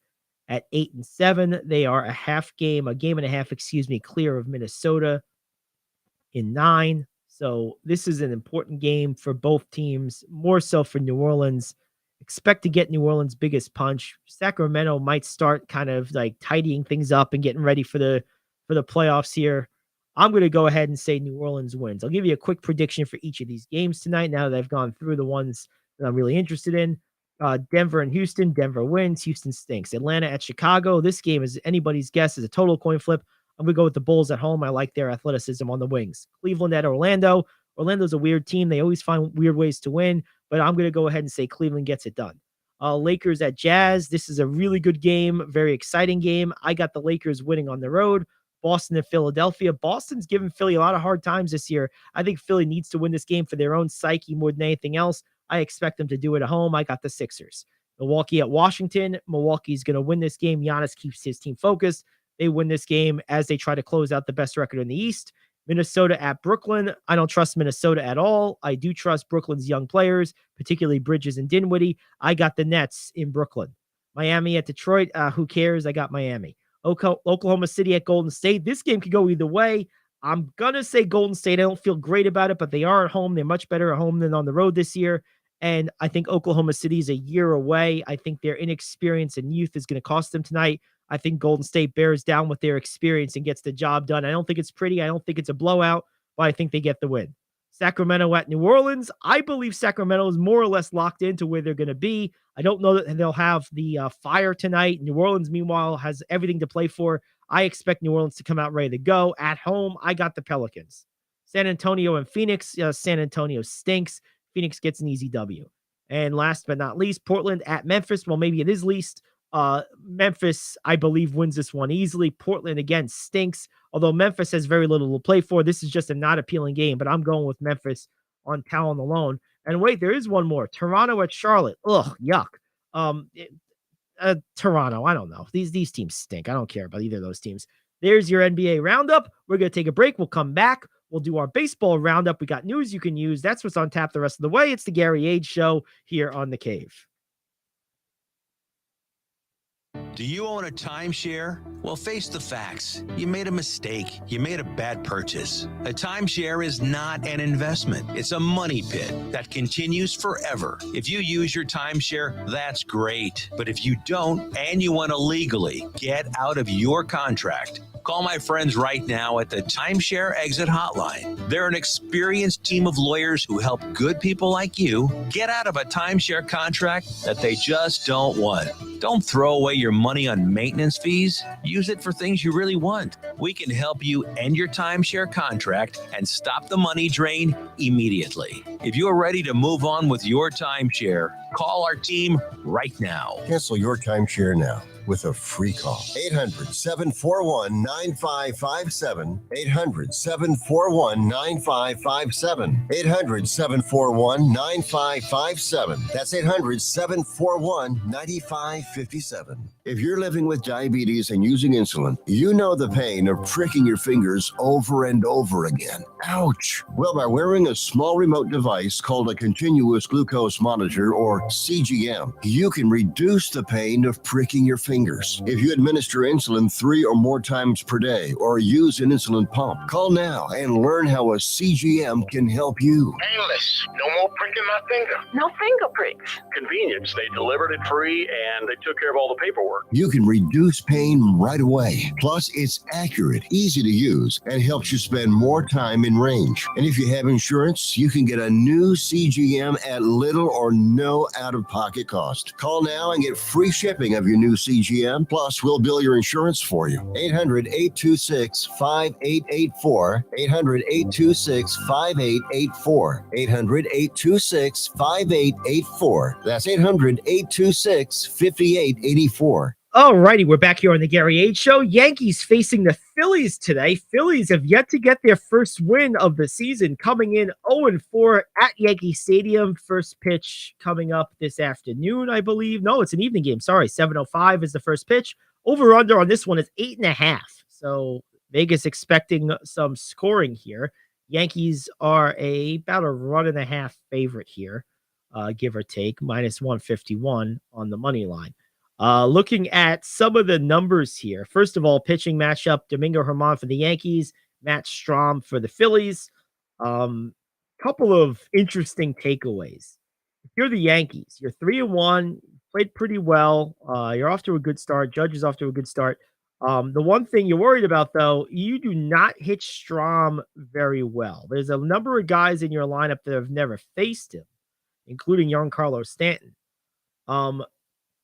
at 8 and 7. They are a game and a half, clear of Minnesota in 9. So this is an important game for both teams, more so for New Orleans. Expect to get New Orleans' biggest punch. Sacramento might start kind of like tidying things up and getting ready for the playoffs here. I'm going to go ahead and say New Orleans wins. I'll give you a quick prediction for each of these games tonight now that I've gone through the ones that I'm really interested in. Denver and Houston. Denver wins. Houston stinks. Atlanta at Chicago. This game is anybody's guess. Is a total coin flip. I'm going to go with the Bulls at home. I like their athleticism on the wings. Cleveland at Orlando. Orlando's a weird team. They always find weird ways to win, but I'm going to go ahead and say Cleveland gets it done. Lakers at Jazz. This is a really good game. Very exciting game. I got the Lakers winning on the road. Boston and Philadelphia. Boston's given Philly a lot of hard times this year. I think Philly needs to win this game for their own psyche more than anything else. I expect them to do it at home. I got the Sixers. Milwaukee at Washington. Milwaukee's going to win this game. Giannis keeps his team focused. They win this game as they try to close out the best record in the East. Minnesota at Brooklyn. I don't trust Minnesota at all. I do trust Brooklyn's young players, particularly Bridges and Dinwiddie. I got the Nets in Brooklyn. Miami at Detroit. Who cares? I got Miami. Oklahoma City at Golden State. This game could go either way. I'm going to say Golden State. I don't feel great about it, but they are at home. They're much better at home than on the road this year. And I think Oklahoma City is a year away. I think their inexperience and youth is going to cost them tonight. I think Golden State bears down with their experience and gets the job done. I don't think it's pretty. I don't think it's a blowout, but I think they get the win. Sacramento at New Orleans. I believe Sacramento is more or less locked into where they're going to be. I don't know that they'll have the fire tonight. New Orleans, meanwhile, has everything to play for. I expect New Orleans to come out ready to go. At home, I got the Pelicans. San Antonio and Phoenix. San Antonio stinks. Phoenix gets an easy W. And last but not least, Portland at Memphis. Well, maybe it is least. Memphis, I believe, wins this one easily. Portland, again, stinks. Although Memphis has very little to play for. This is just a not appealing game, but I'm going with Memphis on talent alone. And wait, there is one more. Toronto at Charlotte. Ugh, yuck. Toronto, I don't know. These teams stink. I don't care about either of those teams. There's your NBA roundup. We're going to take a break. We'll come back. We'll do our baseball roundup. We got news you can use. That's what's on tap the rest of the way. It's the Gary Ayd Show here on The Cave. Do you own a timeshare? Well, face the facts. You made a mistake. You made a bad purchase. A timeshare is not an investment. It's a money pit that continues forever. If you use your timeshare, that's great. But if you don't, and you want to legally get out of your contract, call my friends right now at the Timeshare Exit Hotline. They're an experienced team of lawyers who help good people like you get out of a timeshare contract that they just don't want. Don't throw away your money on maintenance fees. Use it for things you really want. We can help you end your timeshare contract and stop the money drain immediately. If you're ready to move on with your timeshare, call our team right now. Cancel your timeshare now. with a free call. 800-741-9557. 800-741-9557. 800-741-9557. That's 800-741-9557. If you're living with diabetes and using insulin, you know the pain of pricking your fingers over and over again. Ouch! Well, by wearing a small remote device called a continuous glucose monitor, or CGM, you can reduce the pain of pricking your fingers. If you administer insulin 3 or more times per day or use an insulin pump, call now and learn how a CGM can help you. Painless. No more pricking my finger. No finger pricks. Convenience. They delivered it free and they took care of all the paperwork. You can reduce pain right away. Plus, it's accurate, easy to use, and helps you spend more time in range. And if you have insurance, you can get a new CGM at little or no out-of-pocket cost. Call now and get free shipping of your new CGM. Plus, we'll bill your insurance for you. 800-826-5884. 800-826-5884. 800-826-5884. That's 800-826-5884. All righty, we're back here on the Gary Ayd Show. Yankees facing the Phillies today. Phillies have yet to get their first win of the season, coming in 0-4 at Yankee Stadium. First pitch coming up this afternoon, I believe. No, it's an evening game. Sorry, 7:05 is the first pitch. Over-under on this one is 8.5. So Vegas expecting some scoring here. Yankees are about a 1.5 favorite here, give or take, minus 151 on the money line. Looking at some of the numbers here. First of all, pitching matchup, Domingo Germán for the Yankees, Matt Strahm for the Phillies. Couple of interesting takeaways. If you're the Yankees, you're 3-1, played pretty well. You're off to a good start. Judge is off to a good start. The one thing you're worried about, though, you do not hit Strahm very well. There's a number of guys in your lineup that have never faced him, including Giancarlo Stanton.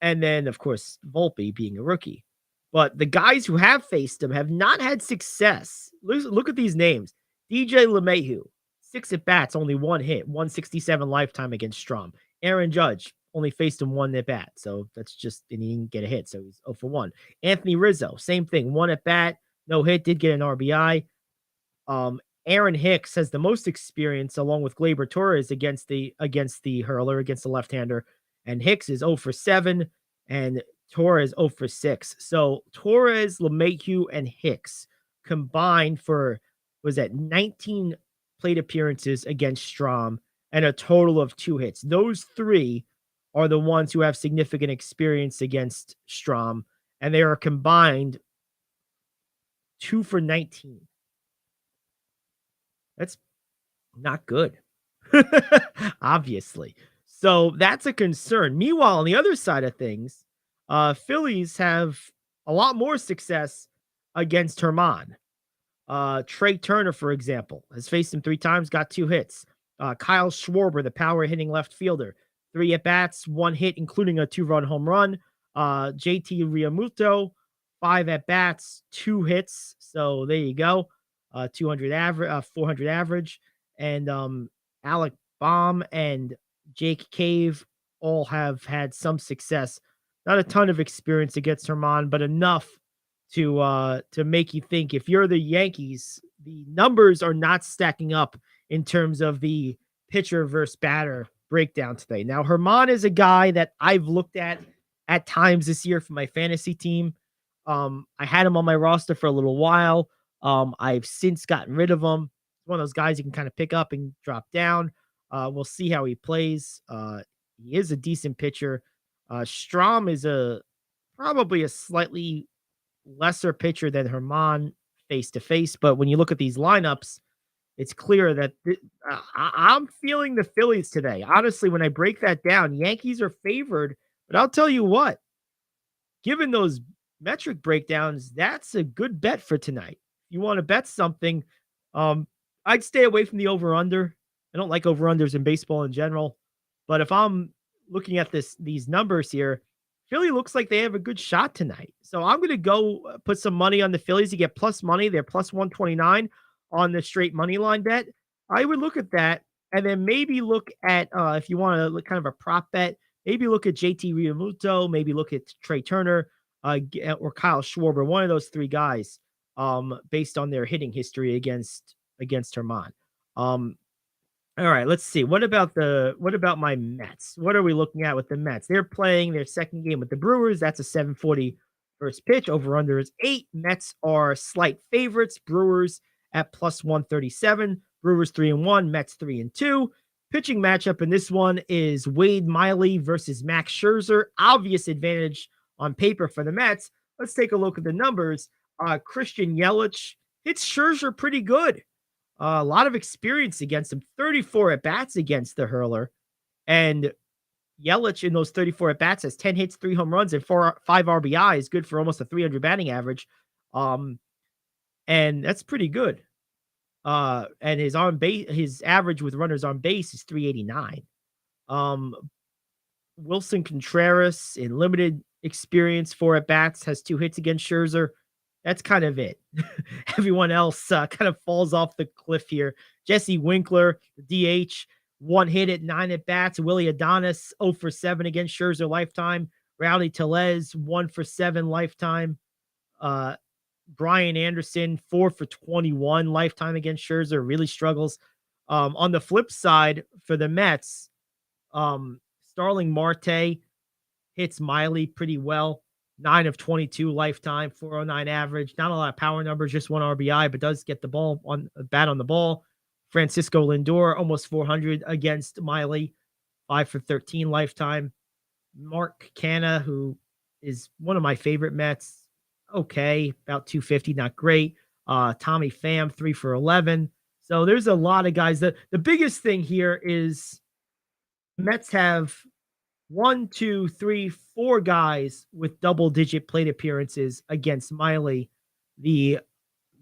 And then, of course, Volpe being a rookie. But the guys who have faced him have not had success. Look at these names. DJ LeMahieu, 6 at-bats, only 1 hit, 167 lifetime against Strahm. Aaron Judge only faced him 1 at-bat, so that's just, and he didn't get a hit, so he's 0 for 1. Anthony Rizzo, same thing, 1 at-bat, no hit, did get an RBI. Aaron Hicks has the most experience, along with Gleyber Torres against the hurler, against the left-hander. And Hicks is 0 for 7, and Torres 0 for 6. So Torres, LeMahieu, and Hicks combined for, 19 plate appearances against Strahm and a total of 2 hits. Those 3 are the ones who have significant experience against Strahm, and they are combined 2 for 19. That's not good, obviously. So that's a concern. Meanwhile, on the other side of things, Phillies have a lot more success against Germán. Trey Turner, for example, has faced him 3 times, got 2 hits. Kyle Schwarber, the power hitting left fielder, 3 at-bats, 1 hit, including a 2-run home run. JT Realmuto, 5 at-bats, 2 hits. So there you go. 200 average, 400 average. And Alec Baum and Jake Cave all have had some success. Not a ton of experience against Germán, but enough to make you think, if you're the Yankees, the numbers are not stacking up in terms of the pitcher versus batter breakdown today. Now, Germán is a guy that I've looked at times this year for my fantasy team. I had him on my roster for a little while. I've since gotten rid of him. He's one of those guys you can kind of pick up and drop down. We'll see how he plays. He is a decent pitcher. Strahm is probably a slightly lesser pitcher than Germán face-to-face, but when you look at these lineups, it's clear that I'm feeling the Phillies today. Honestly, when I break that down, Yankees are favored, but I'll tell you what, given those metric breakdowns, that's a good bet for tonight. If you want to bet something, I'd stay away from the over-under. I don't like over-unders in baseball in general, but if I'm looking at these numbers here, Philly looks like they have a good shot tonight. So I'm going to go put some money on the Phillies to get plus money. They're plus 129 on the straight money line bet. I would look at that and then maybe look at, if you want to look kind of a prop bet, maybe look at JT Realmuto, maybe look at Trey Turner. or Kyle Schwarber, one of those three guys, based on their hitting history against Herman. All right, let's see. What about my Mets? What are we looking at with the Mets? They're playing their second game with the Brewers. That's a 7:40 first pitch. Over under is 8. Mets are slight favorites. Brewers at plus 137. Brewers 3-1. Mets 3-2. Pitching matchup in this one is Wade Miley versus Max Scherzer. Obvious advantage on paper for the Mets. Let's take a look at the numbers. Christian Yelich hits Scherzer pretty good. A lot of experience against him. 34 at bats against the hurler, and Yelich in those 34 at bats has 10 hits, 3 home runs, and 5 RBIs. Good for almost a 300 batting average, and that's pretty good. And his average with runners on base is 389. Wilson Contreras in limited experience, 4 at bats, has 2 hits against Scherzer. That's kind of it. Everyone else kind of falls off the cliff here. Jesse Winkler, the DH, 1 hit at 9 at bats. Willie Adonis, 0 for 7 against Scherzer lifetime. Rowdy Tellez, 1 for 7 lifetime. Brian Anderson, 4 for 21 lifetime against Scherzer, really struggles. On the flip side for the Mets, Starling Marte hits Miley pretty well. 9 of 22 lifetime, 409 average. Not a lot of power numbers, just 1 RBI, but does get the ball on bat on the ball. Francisco Lindor, almost 400 against Miley, 5 for 13 lifetime. Mark Canha, who is one of my favorite Mets, okay, about 250, not great. Tommy Pham, 3 for 11. So there's a lot of guys. The biggest thing here is Mets have 1, 2, 3, 4 guys with double-digit plate appearances against Miley.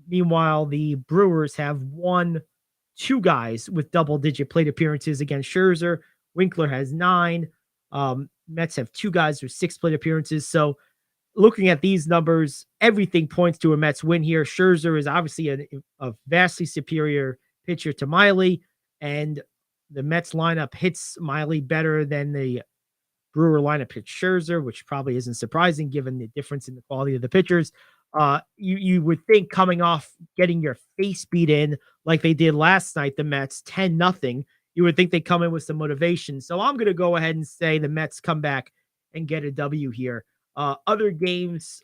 Meanwhile, the Brewers have 1, 2 guys with double-digit plate appearances against Scherzer. Winkler has 9. Mets have 2 guys with 6 plate appearances. So looking at these numbers, everything points to a Mets win here. Scherzer is obviously a vastly superior pitcher to Miley, and the Mets lineup hits Miley better than the Brewer lineup hit Scherzer, which probably isn't surprising given the difference in the quality of the pitchers. You would think coming off getting your face beat in like they did last night, the Mets 10-0, you would think they come in with some motivation. So I'm going to go ahead and say the Mets come back and get a W here. Other games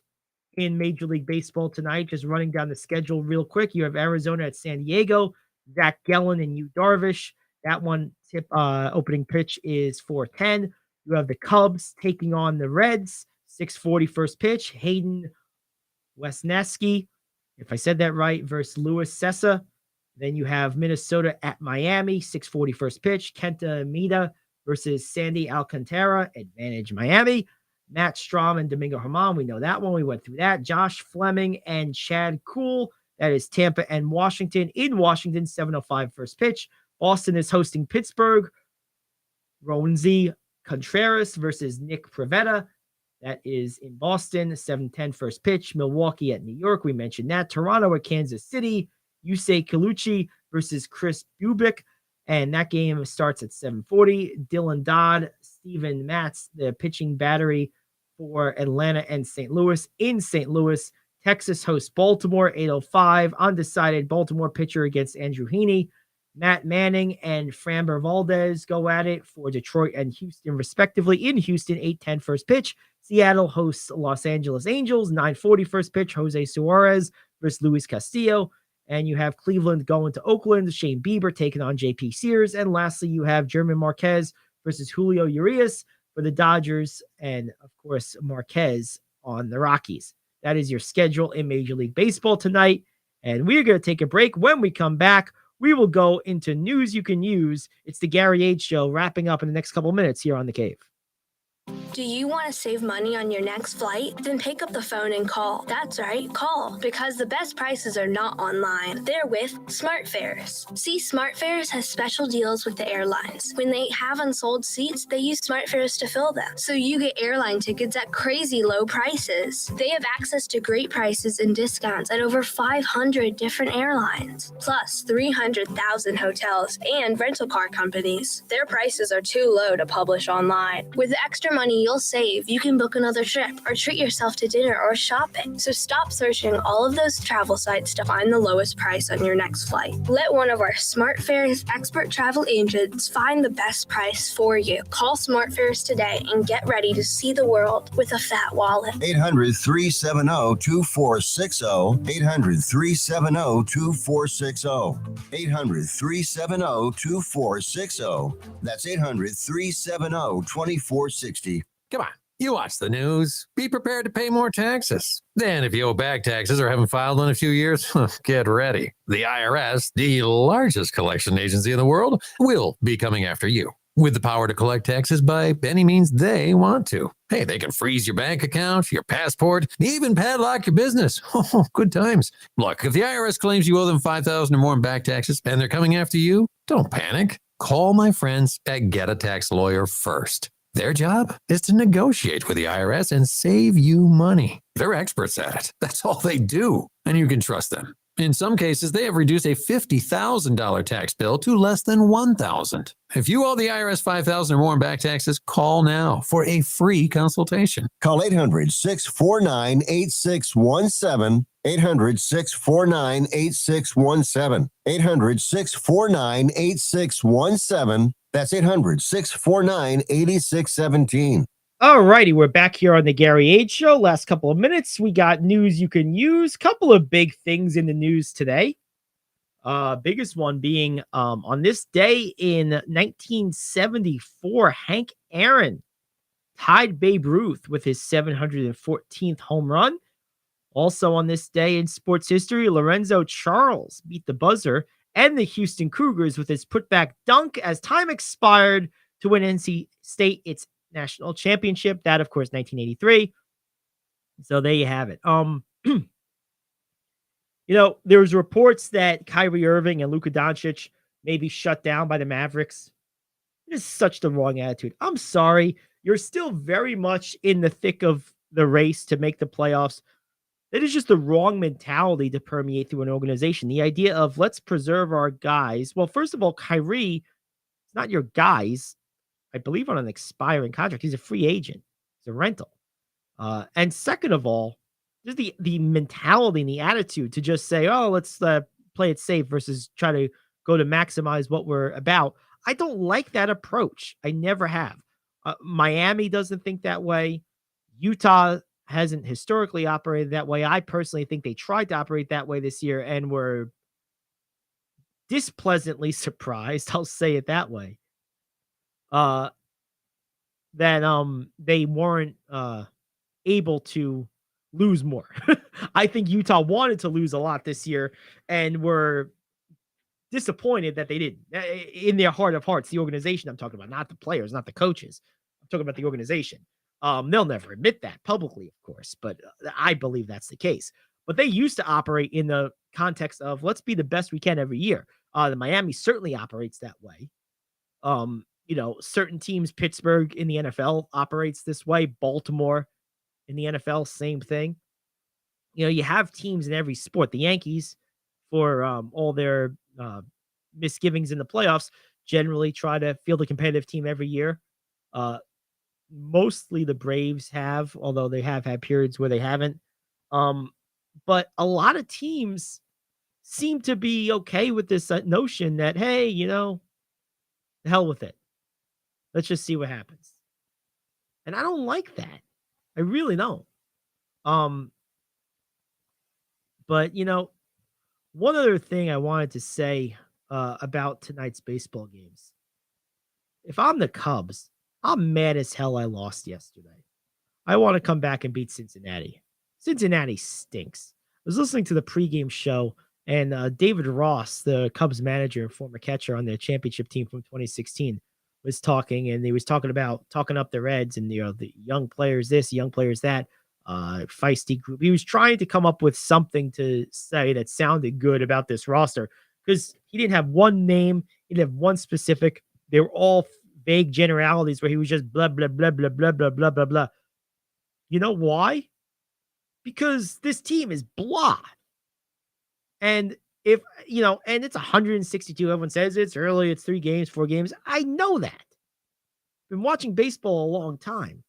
in Major League Baseball tonight, just running down the schedule real quick. You have Arizona at San Diego, Zach Gallen and Yu Darvish. That one opening pitch is 4:10. You have the Cubs taking on the Reds, 6:40 first pitch. Hayden Wesneski, if I said that right, versus Luis Sessa. Then you have Minnesota at Miami, 6:40 first pitch. Kenta Maeda versus Sandy Alcantara, advantage Miami. Matt Strahm and Domingo Germán, we know that one. We went through that. Josh Fleming and Chad Kuhl, that is Tampa and Washington. In Washington, 7:05 first pitch. Boston is hosting Pittsburgh. Roansy Contreras versus Nick Pivetta. That is in Boston, 7:10 first pitch. Milwaukee at New York, we mentioned that. Toronto at Kansas City. Yusei Kikuchi versus Chris Bubic. And that game starts at 7:40. Dylan Dodd, Steven Matz, the pitching battery for Atlanta and St. Louis. In St. Louis, Texas hosts Baltimore, 8:05. Undecided Baltimore pitcher against Andrew Heaney. Matt Manning and Framber Valdez go at it for Detroit and Houston, respectively. In Houston, 8:10 first pitch. Seattle hosts Los Angeles Angels, 9:40 first pitch. Jose Suarez versus Luis Castillo. And you have Cleveland going to Oakland. Shane Bieber taking on J.P. Sears. And lastly, you have German Marquez versus Julio Urias for the Dodgers. And, of course, Marquez on the Rockies. That is your schedule in Major League Baseball tonight. And we're going to take a break. When we come back, we will go into news you can use. It's the Gary Ayd Show wrapping up in the next couple minutes here on The Cave. Do you want to save money on your next flight? Then pick up the phone and call. That's right, call. Because the best prices are not online. They're with SmartFares. See, SmartFares has special deals with the airlines. When they have unsold seats, they use SmartFares to fill them. So you get airline tickets at crazy low prices. They have access to great prices and discounts at over 500 different airlines. Plus 300,000 hotels and rental car companies. Their prices are too low to publish online. With the extra money you'll save, you can book another trip or treat yourself to dinner or shopping. So stop searching all of those travel sites to find the lowest price on your next flight. Let one of our SmartFares expert travel agents find the best price for you. Call SmartFares today and get ready to see the world with a fat wallet. 800-370-2460. 800-370-2460. 800-370-2460. That's 800-370-2460. Come on, you watch the news. Be prepared to pay more taxes. Then if you owe back taxes or haven't filed in a few years, get ready. The IRS, the largest collection agency in the world, will be coming after you with the power to collect taxes by any means they want to. Hey, they can freeze your bank account, your passport, even padlock your business. Oh, good times. Look, if the IRS claims you owe them $5,000 or more in back taxes and they're coming after you, don't panic. Call my friends at Get a Tax Lawyer first. Their job is to negotiate with the IRS and save you money. They're experts at it. That's all they do, and you can trust them. In some cases, they have reduced a $50,000 tax bill to less than $1,000. If you owe the IRS $5,000 or more in back taxes, call now for a free consultation. Call 800-649-8617. 800-649-8617. 800-649-8617. That's 800-649-8617. All righty, we're back here on the Gary Ayd Show. Last couple of minutes, we got news you can use. Couple of big things in the news today. Biggest one being on this day in 1974, Hank Aaron tied Babe Ruth with his 714th home run. Also on this day in sports history, Lorenzo Charles beat the buzzer and the Houston Cougars with his putback dunk as time expired to win NC State its national championship. That, of course, 1983. So there you have it. There was reports that Kyrie Irving and Luka Doncic may be shut down by the Mavericks. It is such the wrong attitude. I'm sorry. You're still very much in the thick of the race to make the playoffs. That is just the wrong mentality to permeate through an organization. The idea of let's preserve our guys. Well, first of all, Kyrie, it's not your guys. I believe on an expiring contract. He's a free agent. He's a rental. And second of all, just the mentality and the attitude to just say, oh, let's play it safe versus try to go to maximize what we're about. I don't like that approach. I never have. Miami doesn't think that way. Utah hasn't historically operated that way. I personally think they tried to operate that way this year and were displeasantly surprised. I'll say it that way. That they weren't able to lose more. I think Utah wanted to lose a lot this year and were disappointed that they didn't. In their heart of hearts, the organization I'm talking about, not the players, not the coaches. I'm talking about the organization. They'll never admit that publicly, of course, but I believe that's the case. But they used to operate in the context of let's be the best we can every year. The Miami certainly operates that way. Certain teams, Pittsburgh in the NFL operates this way. Baltimore in the NFL, same thing. You have teams in every sport. The Yankees, for all their misgivings in the playoffs, generally try to field a competitive team every year. Mostly the Braves have, although they have had periods where they haven't. But a lot of teams seem to be okay with this notion that, hey, the hell with it. Let's just see what happens. And I don't like that. I really don't. But, one other thing I wanted to say about tonight's baseball games. If I'm the Cubs, I'm mad as hell I lost yesterday. I want to come back and beat Cincinnati. Cincinnati stinks. I was listening to the pregame show, and David Ross, the Cubs manager and former catcher on their championship team from 2016, was talking, and he was talking up the Reds and the young players this, young players that, feisty group. He was trying to come up with something to say that sounded good about this roster because he didn't have one name, he didn't have one specific. They were all vague generalities where he was just blah blah blah blah blah blah blah blah blah. You know why? Because this team is blah. And and it's 162. Everyone says it's early, it's 3 games, 4 games. I know that. Been watching baseball a long time.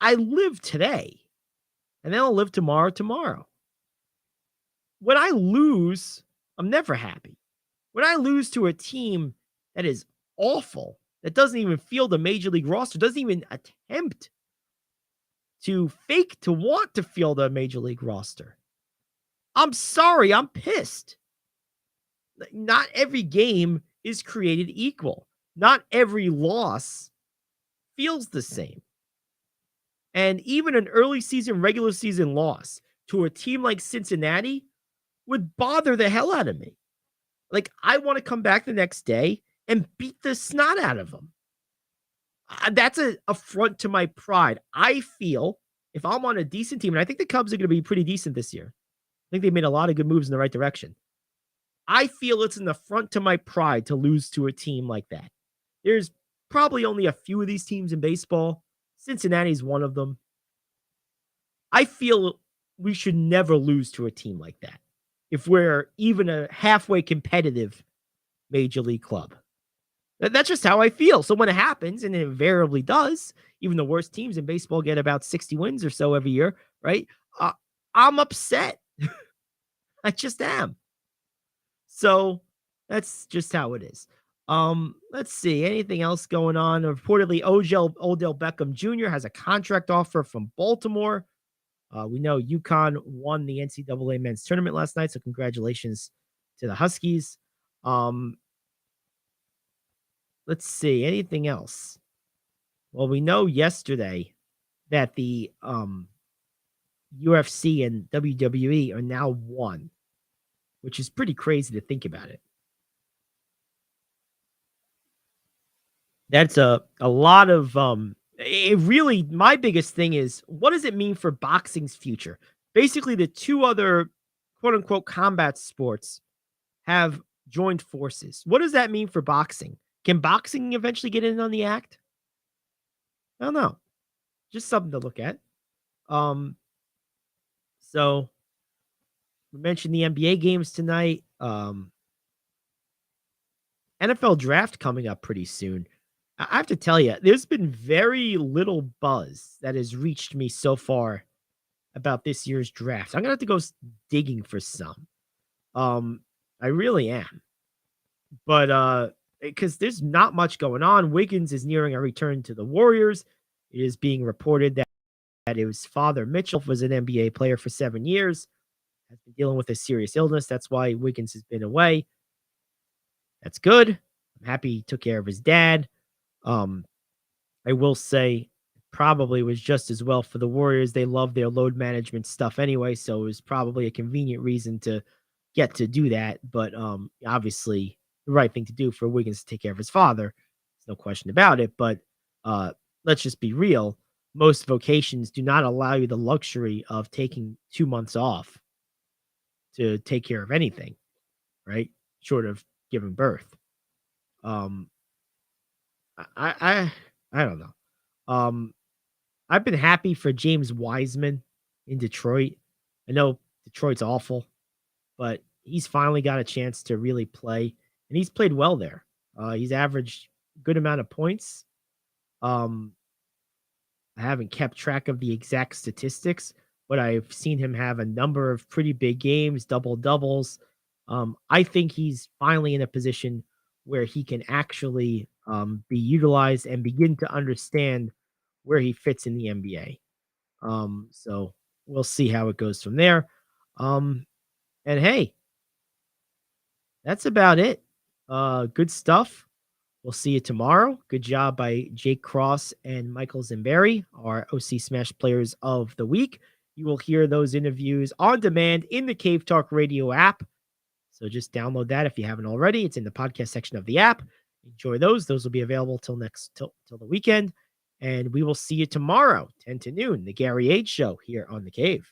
I live today, and then I'll live tomorrow. When I lose, I'm never happy. When I lose to a team that is awful, that doesn't even field a major league roster, doesn't even attempt to fake to want to field a major league roster, I'm sorry, I'm pissed. Not every game is created equal. Not every loss feels the same. And even an early season, regular season loss to a team like Cincinnati would bother the hell out of me. Like, I want to come back the next day and beat the snot out of them. That's an affront to my pride. I feel if I'm on a decent team, and I think the Cubs are going to be pretty decent this year. I think they made a lot of good moves in the right direction. I feel it's an affront to my pride to lose to a team like that. There's probably only a few of these teams in baseball. Cincinnati's one of them. I feel we should never lose to a team like that if we're even a halfway competitive major league club. That's just how I feel. So when it happens, and it invariably does, even the worst teams in baseball get about 60 wins or so every year, right? I'm upset. I just am. So that's just how it is. Let's see. Anything else going on? Reportedly, Odell Beckham Jr. has a contract offer from Baltimore. We know UConn won the NCAA men's tournament last night, so congratulations to the Huskies. Let's see. Anything else? Well, we know yesterday that the UFC and WWE are now one, which is pretty crazy to think about it. That's a lot of it really, my biggest thing is, what does it mean for boxing's future? Basically, the two other quote unquote combat sports have joined forces. What does that mean for boxing? Can boxing eventually get in on the act? I don't know. Just something to look at. So we mentioned the NBA games tonight. NFL draft coming up pretty soon. I have to tell you, there's been very little buzz that has reached me so far about this year's draft. I'm gonna have to go digging for some. I really am. But because there's not much going on. Wiggins is nearing a return to the Warriors. It is being reported that his father, Mitchell, was an NBA player for 7 years, has been dealing with a serious illness. That's why Wiggins has been away. That's good. I'm happy he took care of his dad. I will say probably was just as well for the Warriors. They love their load management stuff anyway, so it was probably a convenient reason to get to do that. But obviously the right thing to do for Wiggins to take care of his father. There's no question about it. But let's just be real. Most vocations do not allow you the luxury of taking 2 months off to take care of anything, right? Short of giving birth. I don't know. I've been happy for James Wiseman in Detroit. I know Detroit's awful, but he's finally got a chance to really play, and he's played well there. He's averaged a good amount of points. I haven't kept track of the exact statistics, but I've seen him have a number of pretty big games, double-doubles. I think he's finally in a position where he can actually be utilized and begin to understand where he fits in the NBA. So we'll see how it goes from there. And hey, that's about it. Good stuff. We'll see you tomorrow. Good job by Jake Cross and Michael Zimberry, our OC Smash Players of the Week. You will hear those interviews on demand in the Cave Talk Radio app. So just download that if you haven't already. It's in the podcast section of the app. Enjoy those. Those will be available till the weekend. And we will see you tomorrow, 10 to noon, the Gary Ayd Show here on The Cave.